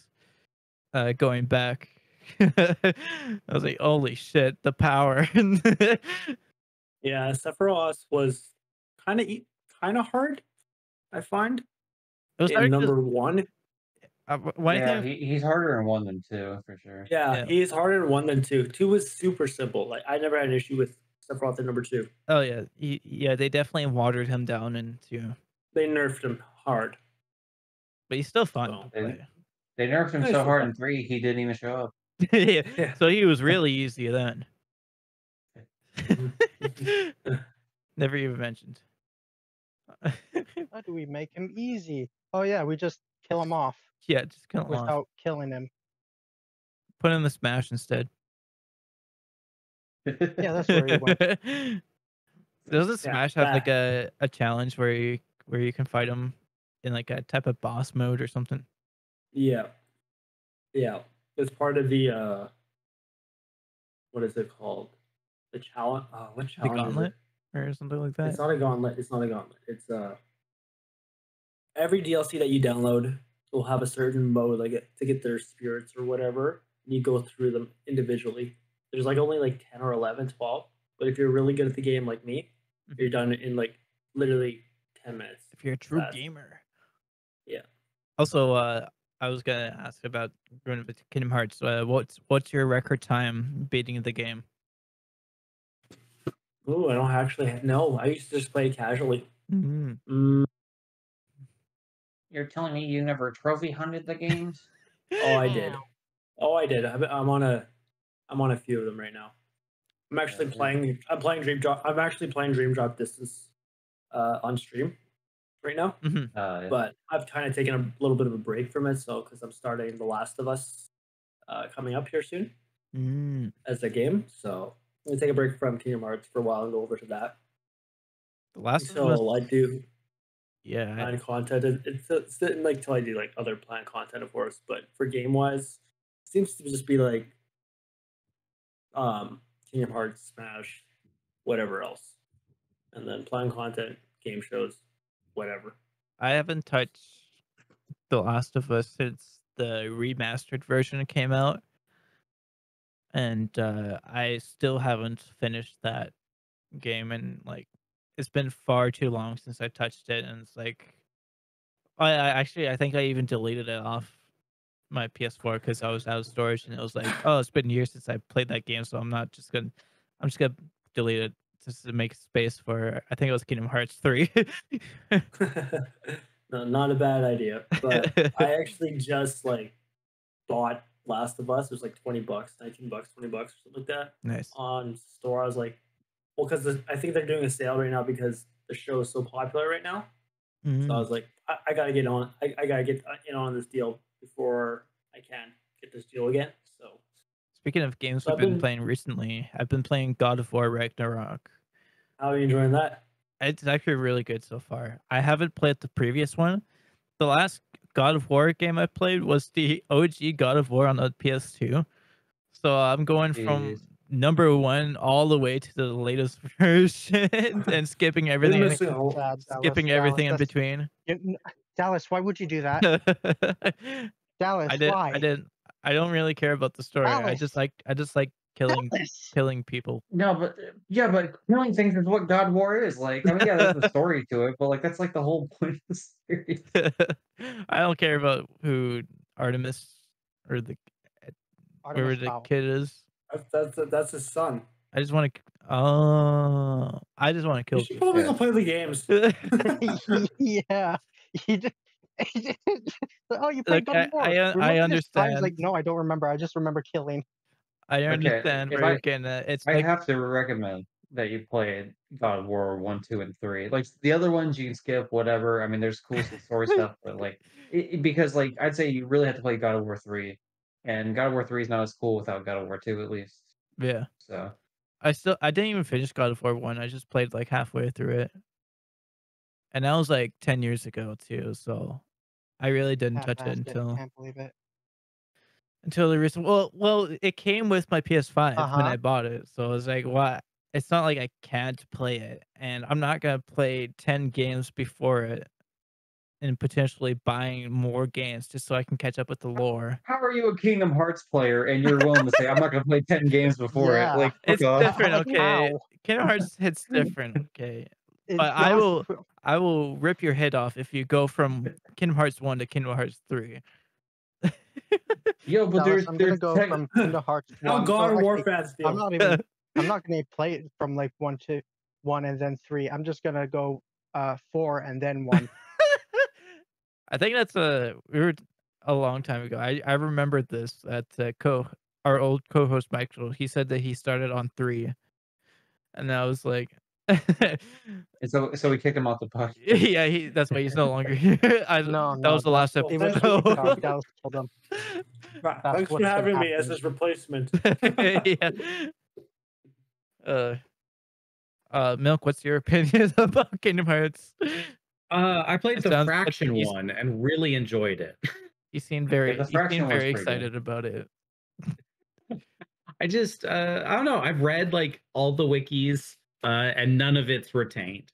going back. I was like, holy shit, the power. Yeah, Sephiroth was kind of hard, I find. It was In hard number 1. Yeah, he's harder in 1 than 2 for sure. Yeah, he's harder in 1 than 2. 2 was super simple. Like I never had an issue with Sephiroth in number 2. Oh yeah, they definitely watered him down in 2, They nerfed him hard. but he's still fun So, to play. They nerfed him He's so still hard fun. in 3, he didn't even show up. Yeah. So he was really easy then. Never even mentioned. How do we make him easy? Oh yeah, we just kill him off Yeah, just kill him off. without killing him. Put him in the Smash instead. Yeah, that's where he went. Doesn't Smash have like a challenge where you can fight him in like a type of boss mode or something? Yeah. It's part of the what is it called? The challenge. What challenge? The gauntlet or something like that. It's not a gauntlet. It's every DLC that you download will have a certain mode, like to get their spirits or whatever. And you go through them individually. There's like only like 10 or 11, 12. But if you're really good at the game like me, you're done in like literally 10 minutes. If you're a true gamer. Yeah. Also, I was gonna ask about going with Kingdom Hearts. What's your record time beating the game? Oh, I don't actually know. I used to just play casually. You're telling me you never trophy hunted the games? Oh, I did. I'm on a few of them right now. I'm actually playing. I'm playing I'm actually playing Dream Drop Distance on stream right now. Yeah. But I've kind of taken a little bit of a break from it, so because I'm starting The Last of Us coming up here soon as a game, so I'm gonna take a break from Kingdom Hearts for a while and go over to that. The Last so of Us. I do. Yeah. Plan content. It's like till I do like other plan content, of course, but for game wise, it seems to just be like Kingdom Hearts, Smash, whatever else, and then plan content, game shows, whatever. I haven't touched The Last of Us since the remastered version came out, and I still haven't finished that game, and like it's been far too long since I touched it, and it's like I think I even deleted it off my PS4 because I was out of storage, and it was like, oh, it's been years since I played that game, so I'm just gonna delete it just to make space for, I think it was Kingdom Hearts 3. No, not a bad idea. But I actually just like bought Last of Us. It was like $20, $19, $20, or something like that. Nice. On store. I was like, well, because I think they're doing a sale right now because the show is so popular right now. So I was like, I gotta get on. I gotta get in on this deal before I can get this deal again. So speaking of games we've been playing recently, I've been playing God of War Ragnarok. How are you enjoying that? It's actually really good so far. I haven't played the previous one. The last God of War game I played was the OG God of War on the PS2. So I'm going from Jeez. number 1 all the way to the latest version and skipping You're everything, missing a whole. Dallas, skipping Dallas, everything in that's between. Dallas. Why would you do that, Dallas? I Why, didn't. I don't really care about the story. I just Dallas? like killing Dallas. people. No, but yeah, but killing things is what God War is. Like, I mean, yeah, there's a story to it, but like that's like the whole point of the series. I don't care about who Artemis or the whoever Artemis the Fowl. kid is. That's his son. I just want to. I just want to You kill should people. probably go play the games. Yeah. He did. Oh, you Look, played God of War. I Remember this time? He's like, understand. no, I don't remember. I just remember killing. I Okay, understand if where you're getting at. It's I like have to recommend that you play God of War 1, 2, and 3. Like the other ones, you can skip whatever. I mean, there's cool story stuff, but like because like I'd say you really have to play God of War 3, and God of War 3 is not as cool without God of War 2 at least. yeah. So I didn't even finish God of War 1. I just played like halfway through it. And that was like 10 years ago too, so I really didn't touch it Half-assed it. I can't believe it. until the recent well, it came with my PS5 when Uh-huh. I bought it. So I was like, what? It's not like I can't play it, and I'm not gonna play 10 games before it and potentially buying more games just so I can catch up with the lore. how are you a Kingdom Hearts player and you're willing to say I'm not going to play 10 games before it? Yeah. Like, fuck It's off. different, okay? How? Kingdom Hearts hits different, okay? It's But not. I will rip your head off if you go from Kingdom Hearts 1 to Kingdom Hearts 3. Yo, but Dallas, I'm gonna go tech. from Kingdom Hearts How 1. God So of War actually, fans I'm feel. not even. I'm not gonna play it from like 1 to 1 and then 3. I'm just gonna go 4 and then 1. I think that's we were a long time ago. I remembered this at our old co-host Michael. He said that he started on 3, and I was like, And so we kicked him off the podcast. yeah, that's why he's no longer here. No, that was the last It was episode. Dallas told him. Right, That's thanks for what's gonna having me as happen. his replacement. yeah. Milk, what's your opinion about Kingdom Hearts? I played It the sounds- Fraction you- one and really enjoyed it. You seem Yeah, very, the Fraction one's pretty good. excited about it. I just I don't know. I've read like all the wikis and none of it's retained.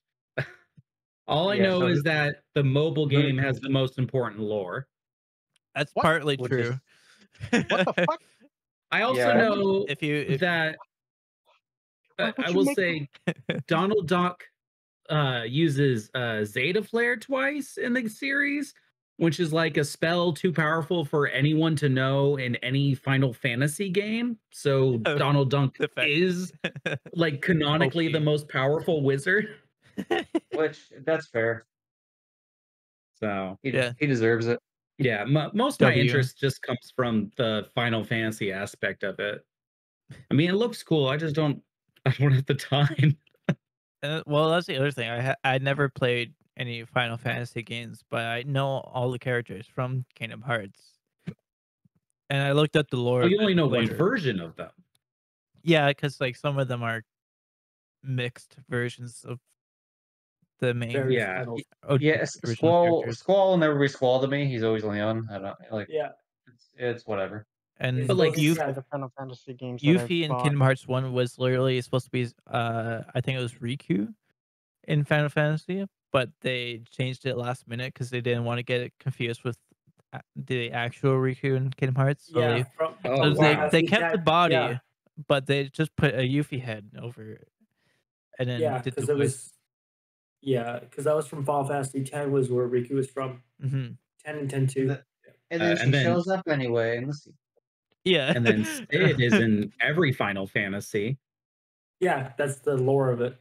All I Yeah, know so is that the mobile the- game has the most important lore. That's What? partly Which true. What the fuck? I also Yeah. know If you that Why would I you will make- say Donald Duck uses Zeta Flare twice in the series, which is like a spell too powerful for anyone to know in any Final Fantasy game. So Oh, Donald Duck the fact- is like canonically the OP. most powerful wizard. which that's fair. So Yeah. He deserves it. yeah, most of my W. interest just comes from the Final Fantasy aspect of it. I mean, it looks cool. I don't have the time. Well, that's the other thing. I never played any Final Fantasy games, but I know all the characters from Kingdom Hearts. And I looked at the lore. Oh, a you only bit know one later. version of them. Yeah, because like some of them are mixed versions of the main. Various Yeah. titles. Yeah, original Squall characters. Squall will never be Squall to me. He's always Leon. I don't like. Yeah. It's whatever. And But, like, Yuffie, yeah, The Final Fantasy games. that I've Yuffie in bought. Kingdom Hearts 1 was literally supposed to be I think it was Riku in Final Fantasy, but they changed it last minute because they didn't want to get it confused with the actual Riku in Kingdom Hearts. So Yeah. they From, Oh, so wow. they kept the body, Yeah, but they just put a Yuffie head over it, and then yeah, did because the it was. Yeah, because that was from Final Fantasy X was where Riku was from. Mhm. 10 and 10 too. And then she and then- shows up anyway. And Yeah, And then Sid is in every Final Fantasy. Yeah, that's the lore of it.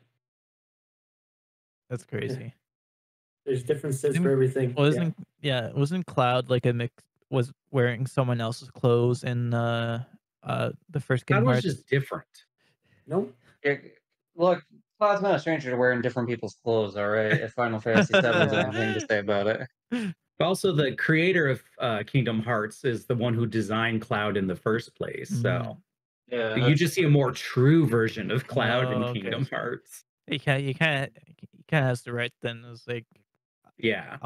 that's crazy. There's different sets Didn't- for everything. Wasn't Cloud like a mix? Was wearing someone else's clothes in the first That Kingdom was Hearts? just different. Nope. look, Cloud's not a stranger to wearing different people's clothes. All right, if Final Fantasy VII has Yeah. anything to say about it. But also, the creator of Kingdom Hearts is the one who designed Cloud in the first place. So Yeah, you just see a more true version of Cloud Oh, in okay. Kingdom Hearts. You kind of has the right then. It's like Yeah.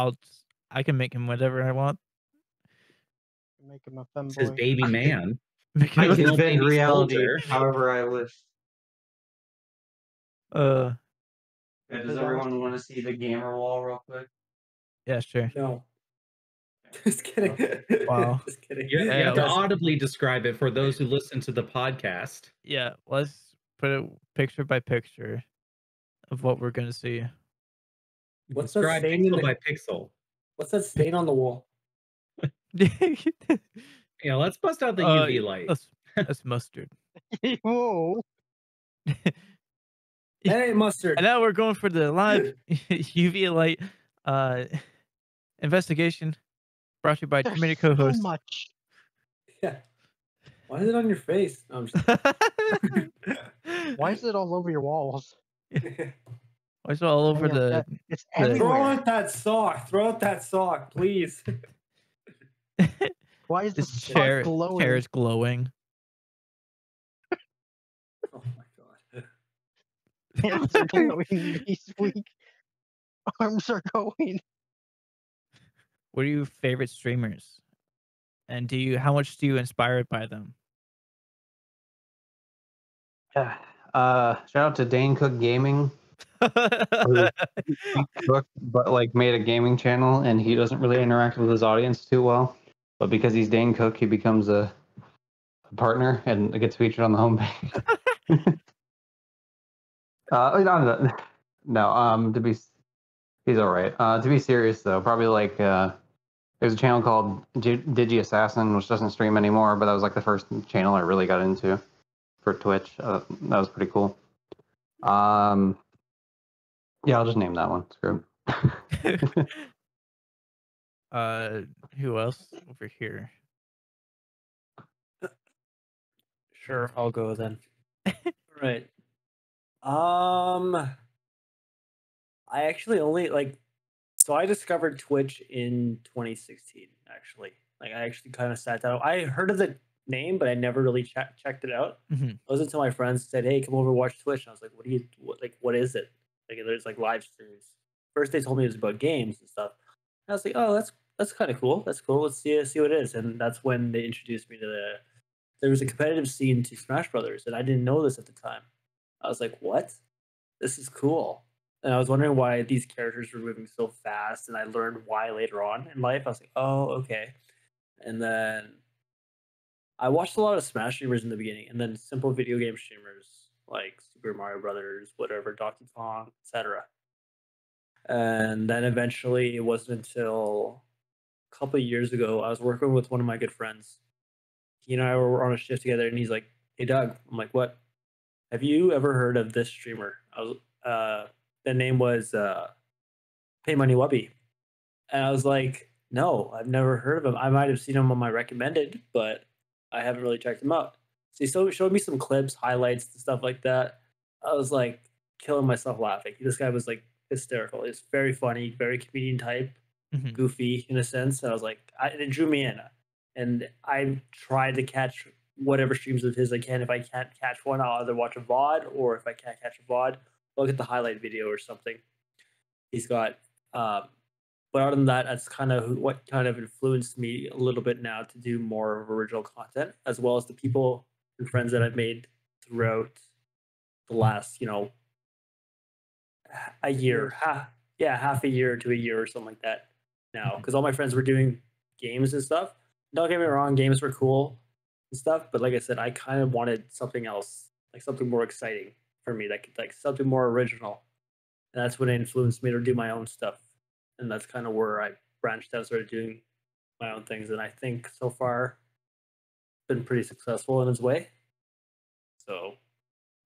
I can make him whatever I want. Make him a It's his femboy. baby man. Make I it Little can bend baby reality soldier. however I wish. uh, Yeah, does His everyone want to see the gamer wall real quick? yeah, sure. No. Just kidding. Wow. Just kidding. You Yeah, have to let's- audibly describe it for those who listen to the podcast. Yeah, let's put it picture by picture of what we're gonna see. What's that Describe stain in pixel the, by pixel. what's that stain on the wall? Yeah, let's bust out the UV light. That's mustard. Whoa! That ain't mustard. And now we're going for the live UV light investigation brought to you by too There's many so co-hosts. much. Yeah. Why is it on your face? No, I'm just Why is it all over your walls? kidding. Why is it all over Any of the that- It's the- Throw everywhere. out that sock. Throw out that sock, please. Why is this the spot chair glowing? chair is glowing? Oh my god. Hands are glowing this week. Arms are going. What are your favorite streamers? And how much do you inspired by them? Yeah. Shout out to Dane Cook Gaming. Cook, but like made a gaming channel, and he doesn't really interact with his audience too well. But because he's Dane Cook, he becomes a partner and it gets featured on the homepage. He's all right. To be serious though, probably like there's a channel called Digi Assassin, which doesn't stream anymore, but that was like the first channel I really got into for Twitch. That was pretty cool. Yeah, I'll just name that one. Screw it. Who else over here? Sure, I'll go then. Right. I actually only so I discovered Twitch in 2016 actually. Like I actually kind of sat down. I heard of the name, but I never really checked it out. Mhm. It wasn't until my friends said, "Hey, come over and watch Twitch." And I was like, what is it?" Like there's like live streams. First they told me it was about games and stuff. And I was like, "Oh, that's kind of cool. That's cool. Let's see what it is." And that's when they introduced me to there was a competitive scene to Smash Brothers, and I didn't know this at the time. I was like, "What? This is cool." And I was wondering why these characters were moving so fast, and I learned why later on in life. I was like, "Oh, okay." And then I watched a lot of Smash streamers in the beginning, and then simple video game streamers like Super Mario Brothers, whatever, Donkey Kong, etc. And then eventually, it wasn't until a couple of years ago, I was working with one of my good friends. He and I were on a shift together, and he's like, "Hey, Doug." I'm like, "What? Have you ever heard of this streamer?" The name was Pay Money Wubby, and I was like, "No, I've never heard of him. I might have seen him on my recommended, but I haven't really checked him out." So he showed me some clips, highlights, and stuff like that. I was like killing myself laughing. This guy was like hysterical. He's very funny, very comedian type, Mhm. goofy in a sense. And I was like, it drew me in. And I tried to catch whatever streams of his I can. If I can't catch one, I'll either watch a VOD, or if I can't catch a VOD, look at the highlight video or something he's got. But other than that, that's kind of what kind of influenced me a little bit now to do more of original content, as well as the people and friends that I've made throughout the last, a year, half a year to a year or something like that now. Because all my friends were doing games and stuff. Don't get me wrong, games were cool and stuff, but like I said, I kind of wanted something else, like something more exciting for me, like something more original. And that's when it influenced me to do my own stuff. And that's kind of where I branched out, started doing my own things. And I think so far, been pretty successful in its way. So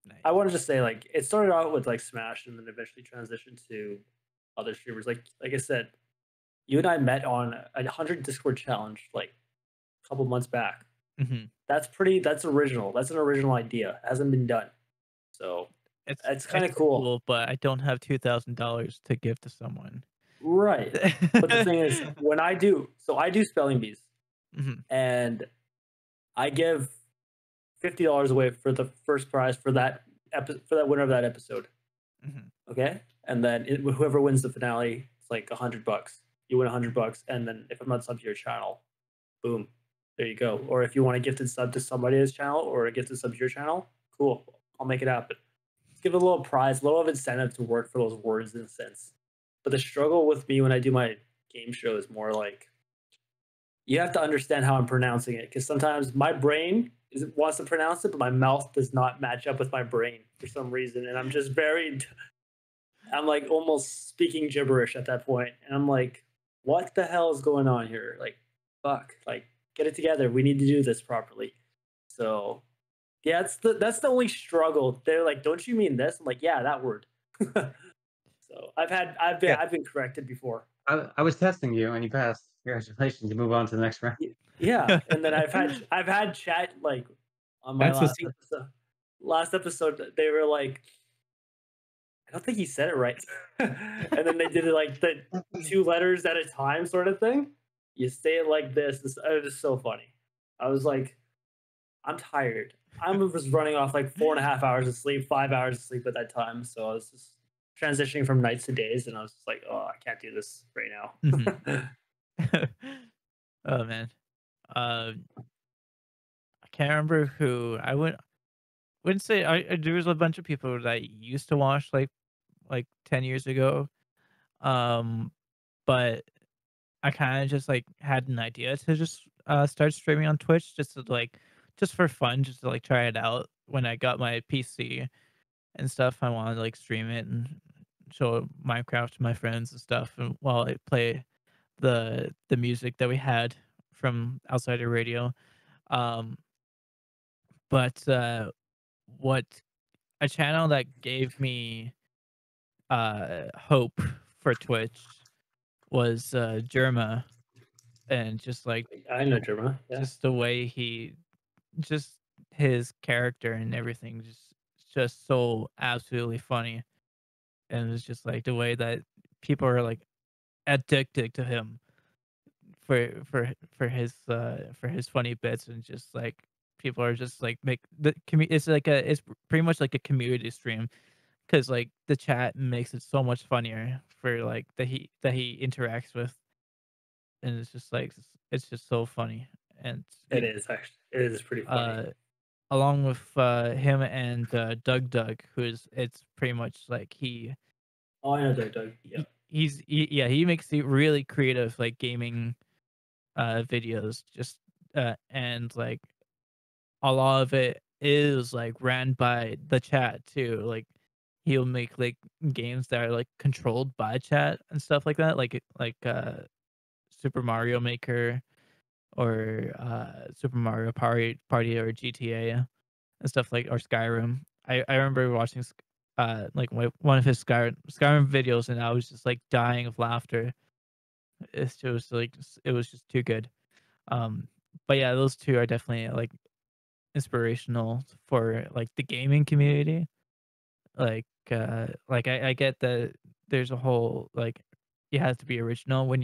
Nice. I wanted to say, like, it started out with like Smash, and then eventually transitioned to other streamers. Like I said, you and I met on a 100 Discord challenge like a couple months back. Mhm. That's original. That's an original idea. It hasn't been done. So it's kind of actually cool. but I don't have $2,000 to give to someone. Right. But the thing is, when I do spelling bees, Mhm. and I give $50 away for the first prize for that winner of that episode. Mhm. Okay, and then whoever wins the finale, it's like $100. You win $100, and then if I'm not subbed to your channel, boom, there you go. Or if you want a gifted sub to somebody's channel or a gifted sub to your channel, cool. I'll make it happen. Let's give it a little prize, a little of incentive to work for those words in a sense. But the struggle with me when I do my game show is more like you have to understand how I'm pronouncing it because sometimes my brain wants to pronounce it, but my mouth does not match up with my brain for some reason, and I'm just I'm like almost speaking gibberish at that point, and I'm like, what the hell is going on here? Like, fuck, like get it together. We need to do this properly. So yeah, that's the only struggle. They're like, don't you mean this? I'm like, yeah, that word. So I've been corrected before. I was testing you and you passed. Congratulations. You move on to the next round. Yeah, and then I've had chat like on my That's the last episode they were like, I don't think he said it right, and then they did it like the 2 letters at a time sort of thing. You say it like this. It was so funny. I was like, I'm tired. I was running off like 4.5 hours of sleep, 5 hours of sleep at that time. So I was just transitioning from nights to days, and I was just like, oh, I can't do this right now. Oh man, I can't remember who wouldn't say there was a bunch of people that I used to watch like 10 years ago. Um, but I kind of just like had an idea to just start streaming on Twitch just to like just for fun, just to like try it out when I got my PC and stuff. I wanted to like stream it and show Minecraft to my friends and stuff, and while I play the music that we had from outside the radio. Um, but what a channel that gave me hope for Twitch was Germa, and just like I know Germa. Yeah. just the way just his character and everything just so absolutely funny, and it's just like the way that people are like addicted to him for his funny bits, and just like people are just like make it's like it's pretty much like a community stream because like the chat makes it so much funnier for like that he interacts with, and it's just like it's just so funny. And It is actually. It is pretty funny. along with him and Doug, who's it's pretty much like Oh, I know Doug. Yeah. he makes the really creative like gaming videos, just and like a lot of it is like ran by the chat too. Like he'll make like games that are like controlled by chat and stuff like that, like Super Mario Maker or Super Mario Party or GTA and stuff like or Skyrim. I remember watching like one of his Skyrim videos, and I was just like dying of laughter. It's just like it was just too good. But yeah, those two are definitely like inspirational for like the gaming community. Like I get that there's a whole like you have to be original when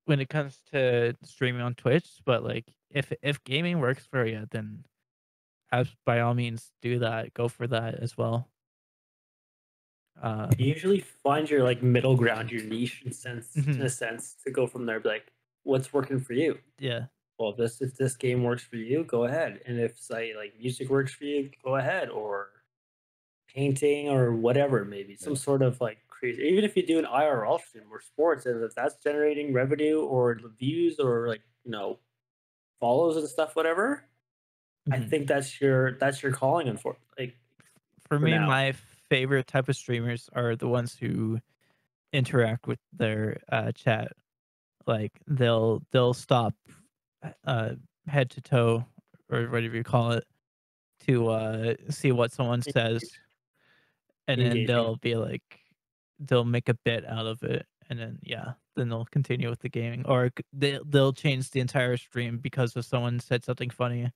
when it comes to streaming on Twitch, but like if gaming works for you, then by all means do that. Go for that as well. You usually find your like middle ground, your niche in Mhm. a sense, to go from there. Be like, what's working for you? Yeah. Well, if this game works for you, go ahead. And if say like music works for you, go ahead. Or painting or whatever, maybe some sort of like crazy. Even if you do an IRL stream or sports, and if that's generating revenue or views or like follows and stuff, whatever. I Mhm. think that's your calling, like For for me, now. my favorite type of streamers are the ones who interact with their chat. Like they'll stop uh head to toe or whatever you call it to see what someone says, and then Engaging. they'll be like they'll make a bit out of it, and then yeah, then they'll continue with the gaming, or they'll change the entire stream because of someone said something funny.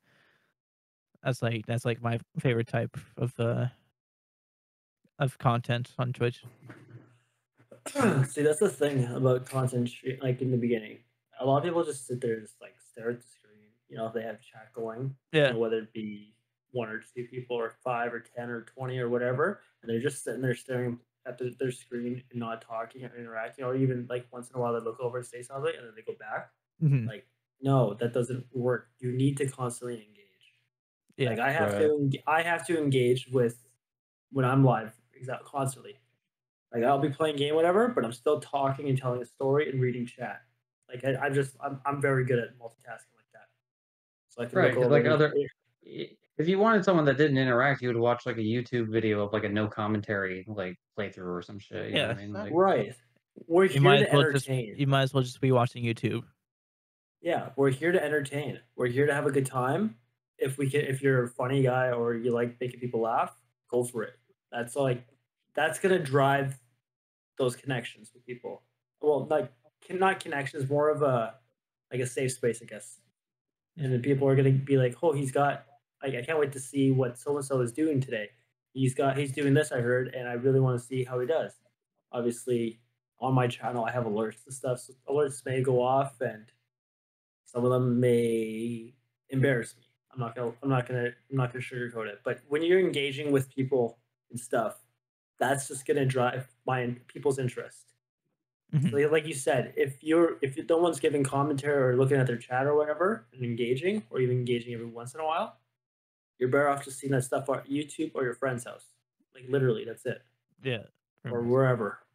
That's like my favorite type of content on Twitch. See, that's the thing about content stream. Like in the beginning, a lot of people just sit there and just like stare at the screen. If they have chat going, Yeah. whether it be 1 or 2 people, or 5 or 10 or 20 or whatever, and they're just sitting there staring at their screen and not talking or interacting, or even like once in a while they look over and say something and then they go back. Mhm. Like No, that doesn't work. You need to constantly engage. Yeah. Like I Right. have to engage with when I'm live constantly. Like I'll be playing game whatever, but I'm still talking and telling a story and reading chat. Like I'm very good at multitasking like that. So I can Right, look because over like and if you wanted someone that didn't interact, you would watch like a YouTube video of like a no commentary like playthrough or some shit. You know what Yeah. I mean? Like, right. We're You here might to as well just entertain. you might as well just be watching YouTube. Yeah, we're here to entertain. We're here to have a good time. If you're a funny guy or you like making people laugh, go for it. That's gonna drive those connections with people. Well, not connections, more of a like a safe space, I guess. And then people are gonna be like, "Oh, he's got like I can't wait to see what so and so is doing today. He's doing this, I heard, and I really want to see how he does." Obviously, on my channel, I have alerts and stuff. So alerts may go off, and some of them may embarrass me. I'm not gonna sugarcoat it. But when you're engaging with people and stuff, that's just gonna drive people's interest. So Mhm. like you said, if no one's giving commentary or looking at their chat or whatever and engaging, or even engaging every once in a while, you're better off just seeing that stuff on YouTube or your friend's house. Like literally, that's it, Yeah. or Pretty much. wherever.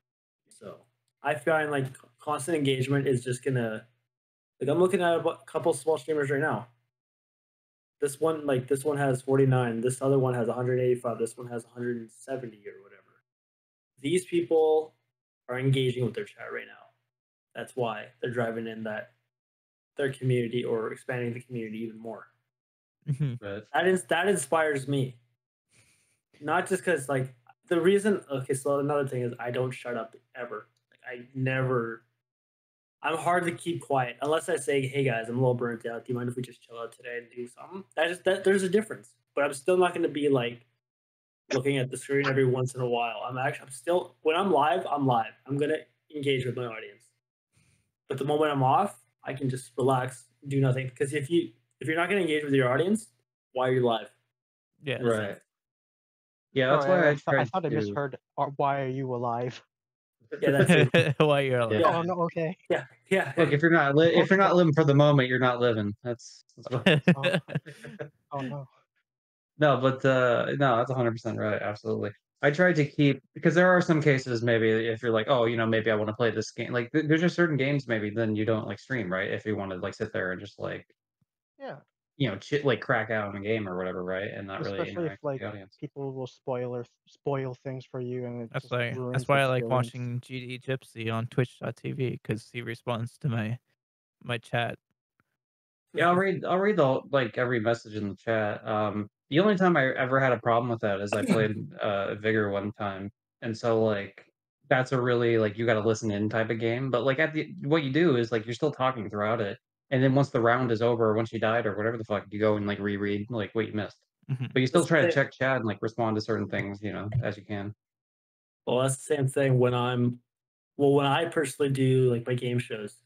So I find like constant engagement is just gonna like I'm looking at a couple small streamers right now. This one has 49. This other one has 185. This one has 170 or whatever. These people are engaging with their chat right now. That's why they're driving in their community or expanding the community even more. Mhm. but That inspires me. Not just because like the reason. Okay, so another thing is I don't shut up ever. Like I never. I'm hard to keep quiet unless I say, "Hey guys, I'm a little burnt out. Do you mind if we just chill out today and do something?" That there's a difference. But I'm still not going to be like looking at the screen every once in a while. I'm still when I'm live, I'm live. I'm gonna engage with my audience. But the moment I'm off, I can just relax, do nothing. Because if you're not gonna engage with your audience, why are you live? Yeah. In a sense. right. Yeah, that's Sorry, why I I tried thought I to. misheard. Why are you alive? Yeah, that too. Why you're Yeah. alive. Oh no, okay. Yeah, yeah. Look, if you're not if you're not living for the moment, you're not living. That's what. Oh, oh no. No, but no, that's 100% right. Absolutely. I tried to keep because there are some cases maybe if you're like, oh, maybe I want to play this game. Like there's just certain games maybe then you don't like stream, right? If you want to like sit there and just like Yeah, like crack out in a game or whatever, right? And not really especially if interact with like the audience. people will spoil things for you, and it just That's ruins the why I like experience. watching GD Gypsy on Twitch.tv because he responds to my chat. Yeah, I'll read the like every message in the chat. The only time I ever had a problem with that is I played Vigor one time, and so like that's a really like you got to listen in type of game. But like at the what you do is like you're still talking throughout it, and then once the round is over, once you died or whatever the fuck, you go and like reread like what you missed. Mhm. But you still try to That's check chat and like respond to certain things, as you can. Well, that's the same thing when I personally do like my game shows.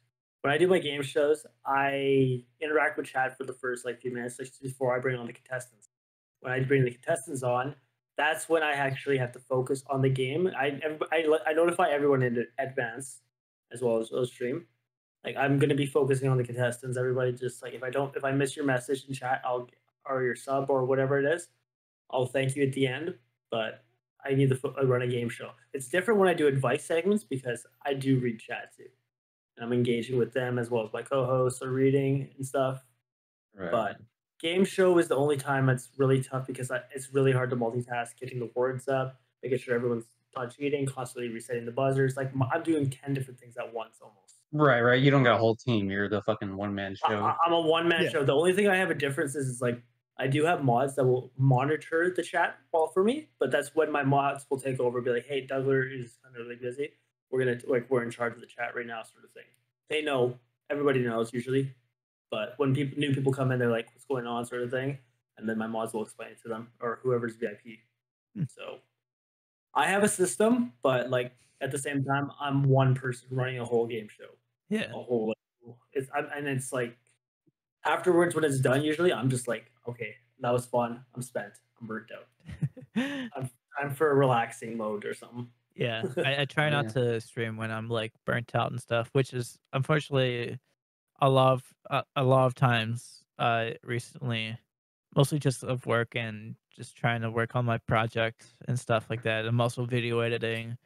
When I do my game shows, I interact with chat for the first like few minutes like, before I bring on the contestants. When I bring the contestants on, that's when I actually have to focus on the game. I notify everyone in advance as well as stream. Like I'm gonna be focusing on the contestants. Everybody just like if I miss your message in chat, or your sub or whatever it is, I'll thank you at the end. But I need to run a game show. It's different when I do advice segments because I do read chat too. And I'm engaging with them as well as my co-hosts are reading and stuff. Right. But game show is the only time it's really tough because it's really hard to multitask, getting the words up, making sure everyone's not cheating, constantly resetting the buzzers. Like I'm doing 10 different things at once almost. Right. You don't got a whole team. You're the fucking one man show. I'm a one man Yeah. show. The only thing I have a difference is like I do have mods that will monitor the chat wall for me, but that's when my mods will take over, be like, "Hey, Dougler is kind of really busy. We're in charge of the chat right now," sort of thing. They know, everybody knows usually, but when new people come in, they're like, "What's going on?" sort of thing, and then my mods will explain it to them or whoever's VIP. Hmm. So I have a system, but like at the same time, I'm one person running a whole game show, Yeah. a whole. And it's like afterwards when it's done, usually I'm just like, okay, that was fun. I'm spent. I'm burnt out. I'm for a relaxing mode or something. Yeah. I try not Yeah. to stream when I'm like burnt out and stuff, which is unfortunately a lot of times recently, mostly just of work and just trying to work on my project and stuff like that. I'm also video editing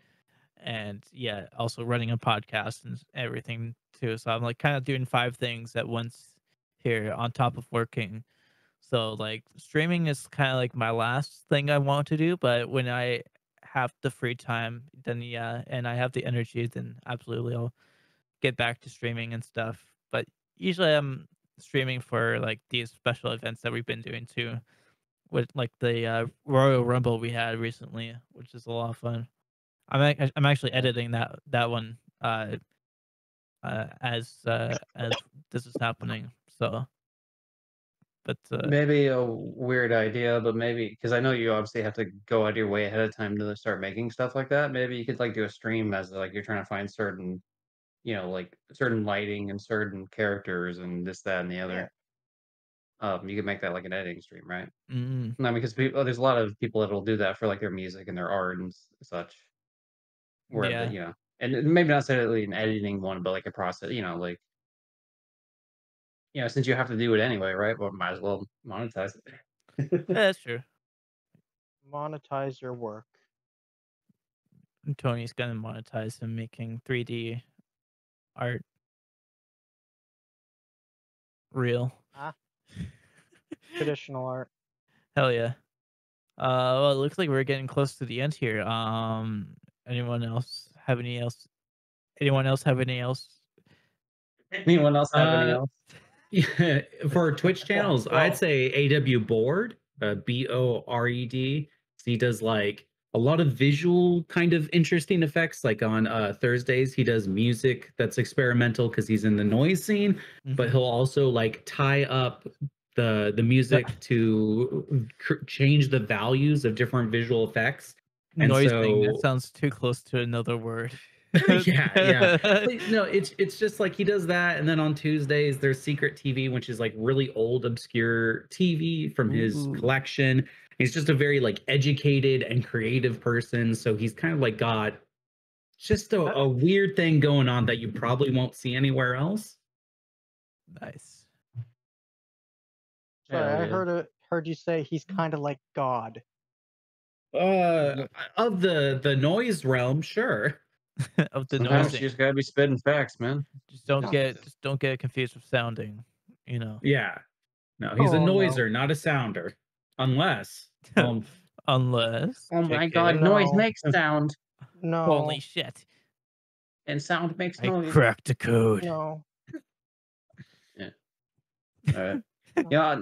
and yeah, also running a podcast and everything too. So I'm like kind of doing five things at once here on top of working. So like streaming is kind of like my last thing I want to do, but when I have the free time, then yeah, and I have the energy, then absolutely I'll get back to streaming and stuff. But usually I'm streaming for like these special events that we've been doing too, with like the Royal Rumble we had recently, which is a lot of fun. I'm actually Yeah. editing that one as this is happening. So, but Maybe a weird idea, but maybe because I know you obviously have to go out of your way ahead of time to start making stuff like that. Maybe you could like do a stream as like you're trying to find certain, like certain lighting and certain characters and this, that, and the Yeah. other. You could make that like an editing stream, right? mm, No, because there's a lot of people that will do that for like their music and their art and such. Where yeah, and maybe not necessarily an editing one, but like a process, like since you have to do it anyway, right? Well, might as well monetize it. yeah, that's true. Monetize your work. Tony's gonna monetize him making 3D art real. Ah, traditional art. Hell yeah. Well, it looks like we're getting close to the end here. Anyone else have any else? Anyone else have any else? Anyone else have any Uh, else? Yeah, for Twitch channels, I'd Well, say AW Board, Bored. He does like a lot of visual kind of interesting effects. Like on Thursdays, he does music that's experimental because he's in the noise scene, but Mhm. he'll also like tie up the music to change the values of different visual effects. And Noise thing. That so sounds too close to another word. yeah, yeah. But no, it's just like he does that, and then on Tuesdays there's Secret TV, which is like really old, obscure TV from his Ooh, collection. He's just a very like educated and creative person, so he's kind of like got just Uh, a weird thing going on that you probably won't see anywhere else. nice. Sorry, Hell I yeah. heard you say he's kind of like God. Of the noise realm, sure. Of the Sometimes you noising. just gotta be spitting facts, man. Just don't get confused with sounding. You know. Yeah, no, he's a Oh no, noiser, not a sounder, unless Unless Oh my god, JK. noise no, makes sound, Holy no, shit. and sound makes I noise. cracked the code. no. Yeah. All right. Yeah,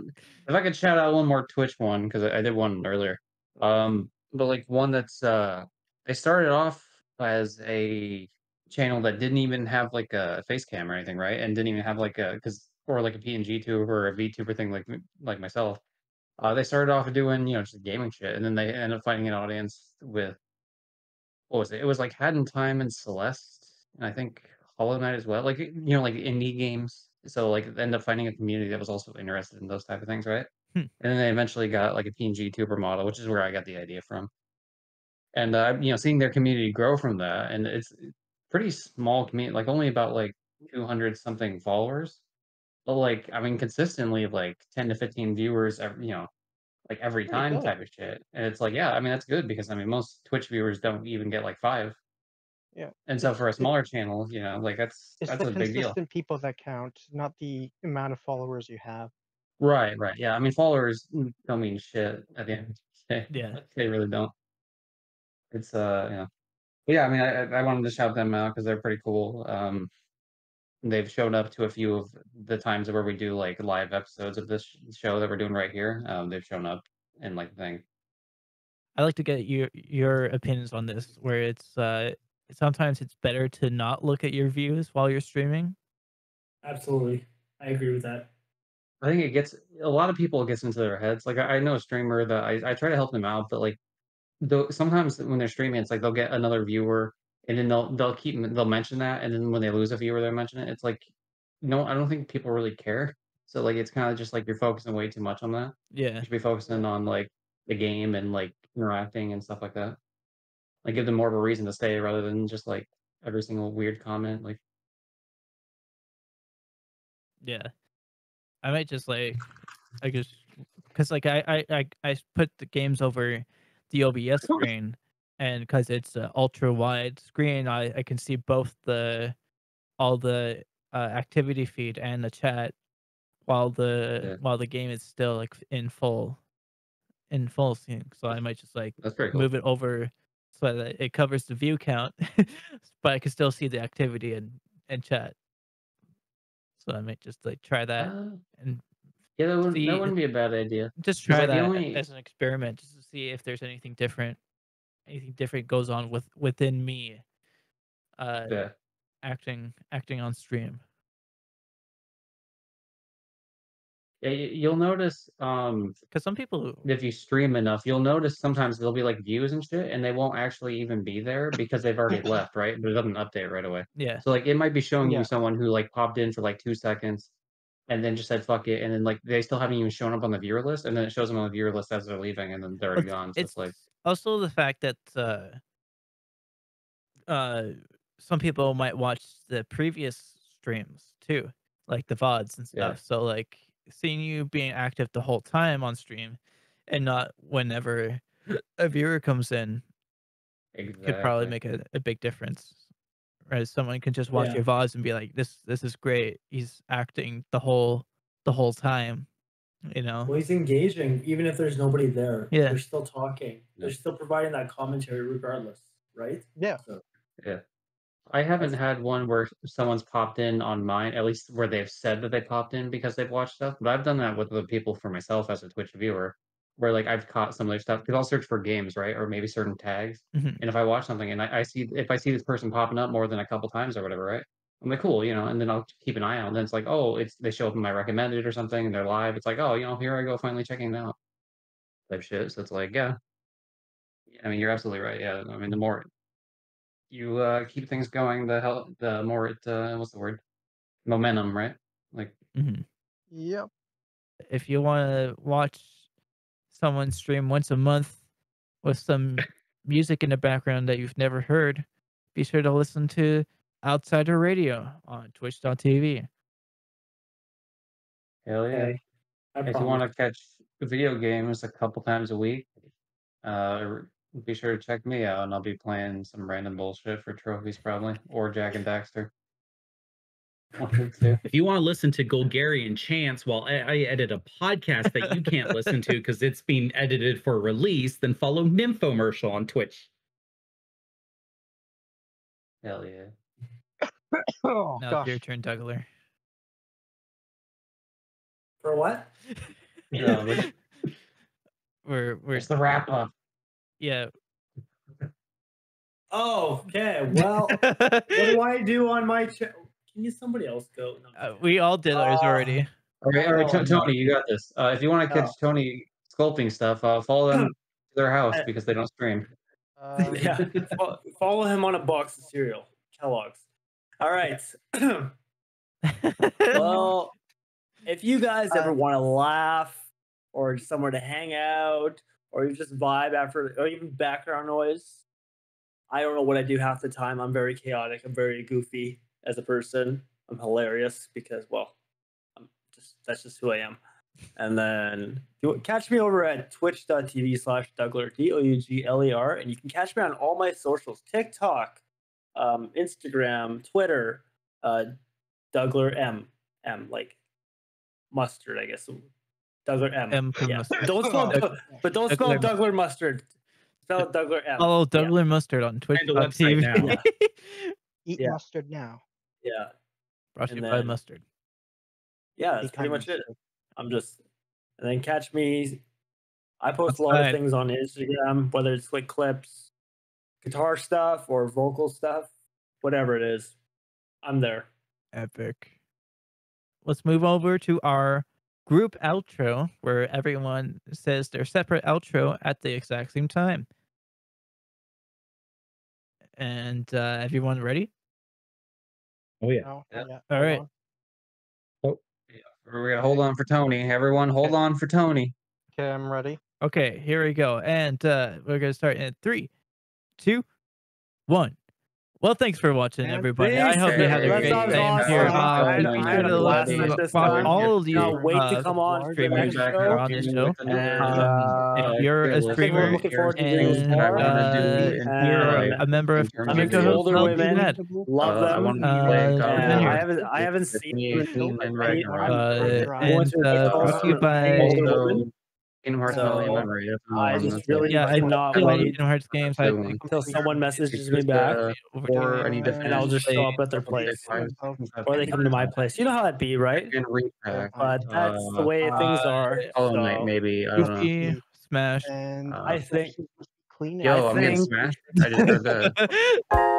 if I could shout out one more Twitch one because I did one earlier. But like one that's they started off as a channel that didn't even have like a face cam or anything, right? And didn't even have like a or like a PNG tube or a VTuber thing like myself. They started off doing just gaming shit, and then they ended up finding an audience with what was it? It was like Had in Time and Celeste, and I think Hollow Knight as well. Like like indie games. So like end up finding a community that was also interested in those type of things, right? Hmm, And then they eventually got like a PNG tuber model, which is where I got the idea from. And seeing their community grow from that, and it's pretty small community, like only about like 200 something followers, but like I mean consistently like 10 to 15 viewers every like every Pretty time good. type of shit. And it's like, yeah, I mean that's good because I mean most Twitch viewers don't even get like five. Yeah, And so for a smaller channel, like it's that's the a big deal. consistent people that count, not the amount of followers you have. Right, right. Yeah, I mean followers don't mean shit at the end of the day. yeah. They really don't. It's But yeah, I mean I wanted to shout them out because they're pretty cool. They've showed up to a few of the times where we do like live episodes of this show that we're doing right here. They've shown up and like the thing. I like to get your opinions on this where it's sometimes it's better to not look at your views while you're streaming. absolutely, I agree with that. I think it gets a lot of people it gets into their heads. Like I know a streamer that I try to help them out, but like though sometimes when they're streaming, it's like they'll get another viewer, and then they'll mention that, and then when they lose a viewer, they'll mention it. It's like, no, I don't think people really care. So like, it's kind of just like you're focusing way too much on that. You Yeah. should be focusing on like the game and like interacting and stuff like that. Like give them more of a reason to stay rather than just like every single weird comment. Like Yeah, I might just I guess because I put the games over the OBS screen, and because it's a ultra wide screen, I can see both all the activity feed and the chat while Yeah, the game is still like in full sync. So I might just like that's pretty cool. move it over so that it covers the view count, but I can still see the activity and chat. So I might just like try that Uh, and yeah, that see, wouldn't be a bad idea. just 'Cause, try like, the that only as an experiment, just to see if there's anything different goes on within me, uh, yeah. acting on stream. Yeah, you'll notice, Because some people, if you stream enough, you'll notice sometimes there'll be, like, views and shit, and they won't actually even be there because they've already left, right? But it doesn't update right away. yeah, So, like, it might be showing you Yeah. someone who, like, popped in for, like, 2 seconds and then just said, "Fuck it," and then, like, they still haven't even shown up on the viewer list, and then it shows them on the viewer list as they're leaving, and then they're already gone, so it's it's like also the fact that uh, some people might watch the previous streams too, like the VODs and yeah, stuff. So like seeing you being active the whole time on stream and not whenever a viewer comes in could probably exactly. make a big difference. Right? Someone can just watch Yeah. your VODs and be like, this is great. He's acting the whole time, you know? Well, he's engaging, even if there's nobody there. Yeah. They're still talking. They're still providing that commentary regardless, right? Yeah. So Yeah. I haven't that's had one where someone's popped in on mine, at least where they've said that they popped in because they've watched stuff, but I've done that with the people for myself as a Twitch viewer, where, like, I've caught some of their stuff because 'cause I'll search for games, right, or maybe certain tags, Mhm. and if I watch something and I see if I see this person popping up more than a couple times or whatever, right, I'm like, "Cool," and then I'll keep an eye out, and then it's like, oh, they show up in my recommended or something, and they're live, it's like, "Oh, here I go finally checking it out," type shit, so it's like, yeah. I mean, you're absolutely right, yeah, I mean, the more you, keep things going, the more it, what's the word? Momentum, right? Like, Mhm. Yep. If you want to watch someone stream once a month with some music in the background that you've never heard, be sure to listen to Outsider Radio on twitch.tv. hell yeah. okay. I If you promise. wanna catch video games a couple times a week, be sure to check me out, and I'll be playing some random bullshit for trophies probably, or Jack and Daxter. One of the 2. If you want to listen to Golgarian chants while I edit a podcast that you can't listen to because it's being edited for release, then follow Nymphomercial on Twitch. Hell yeah. Oh Now it's gosh. your turn, Dougler. For what? But we're it's the wrap up. yeah. Oh, okay. Well, what do I do on my channel? Can somebody else go? No, I'm kidding. We all did ours already. All right, No, I'm not. Tony, you got this. If you wanna No. catch Tony sculpting stuff, follow them to their house because they don't stream. Yeah. Follow him on a box of cereal, Kellogg's. All right. Well, if you guys ever want to laugh or just somewhere to hang out or you just vibe after or even background noise, I don't know what I do half the time. I'm very chaotic. I'm very goofy as a person. I'm hilarious because, well, that's just who I am. And then catch me over at twitch.tv/Dougler, Dougler, and you can catch me on all my socials: TikTok, Instagram, Twitter, Dougler M, like mustard, I guess. Dougler M. M for Yeah. mustard. Don't spell, but don't spell Dougler- Dougler mustard. Spell Dougler M. Follow Yeah. Dougler Mustard on Find the website twitch.tv. now. Eat Yeah. mustard now. Yeah. Brought to And you by then- mustard. Yeah, that's Eat pretty kind much it. mustard. I'm just, and then catch me. I post a lot of Outside. things on Instagram, whether it's like clips, guitar stuff, or vocal stuff, whatever it is. I'm there. Epic. Let's move over to our group outro where everyone says their separate outro at the exact same time. And everyone ready? Oh yeah. No, Yeah. not yet. All Hold right. on. We're gonna hold on for Tony. Everyone, hold on for Tony. Okay, I'm ready. Okay, here we go. And we're going to start in 3, 2, 1. Well, thanks for watching, And everybody. I thanks. hope you had a That great sounds time awesome. here. I Be had sure a to blast listen with this watch time. all of Cannot you wait to come on to the streamers next that are show. on the show. And If you're a I think we're streamer looking forward to doing and more. you're And a member of I mean, co-host, older well, too women bad. love them. Tune in here. I haven't seen them until many And brought to you by older women. Kingdom Hearts So Memory, memory. That's another I one. just That's really yeah, I cannot play a lot of wait Kingdom Hearts games. I Good one. think until someone messages me Just, back, or any and defense. I'll just show up at their place, or they come to my place. You know how that be, right? And repack. But that's the way things are. Hollow Knight, So maybe. I don't know. Goofy, Smash. And I think. clean Yo, I'm getting think- smashed. I just heard that.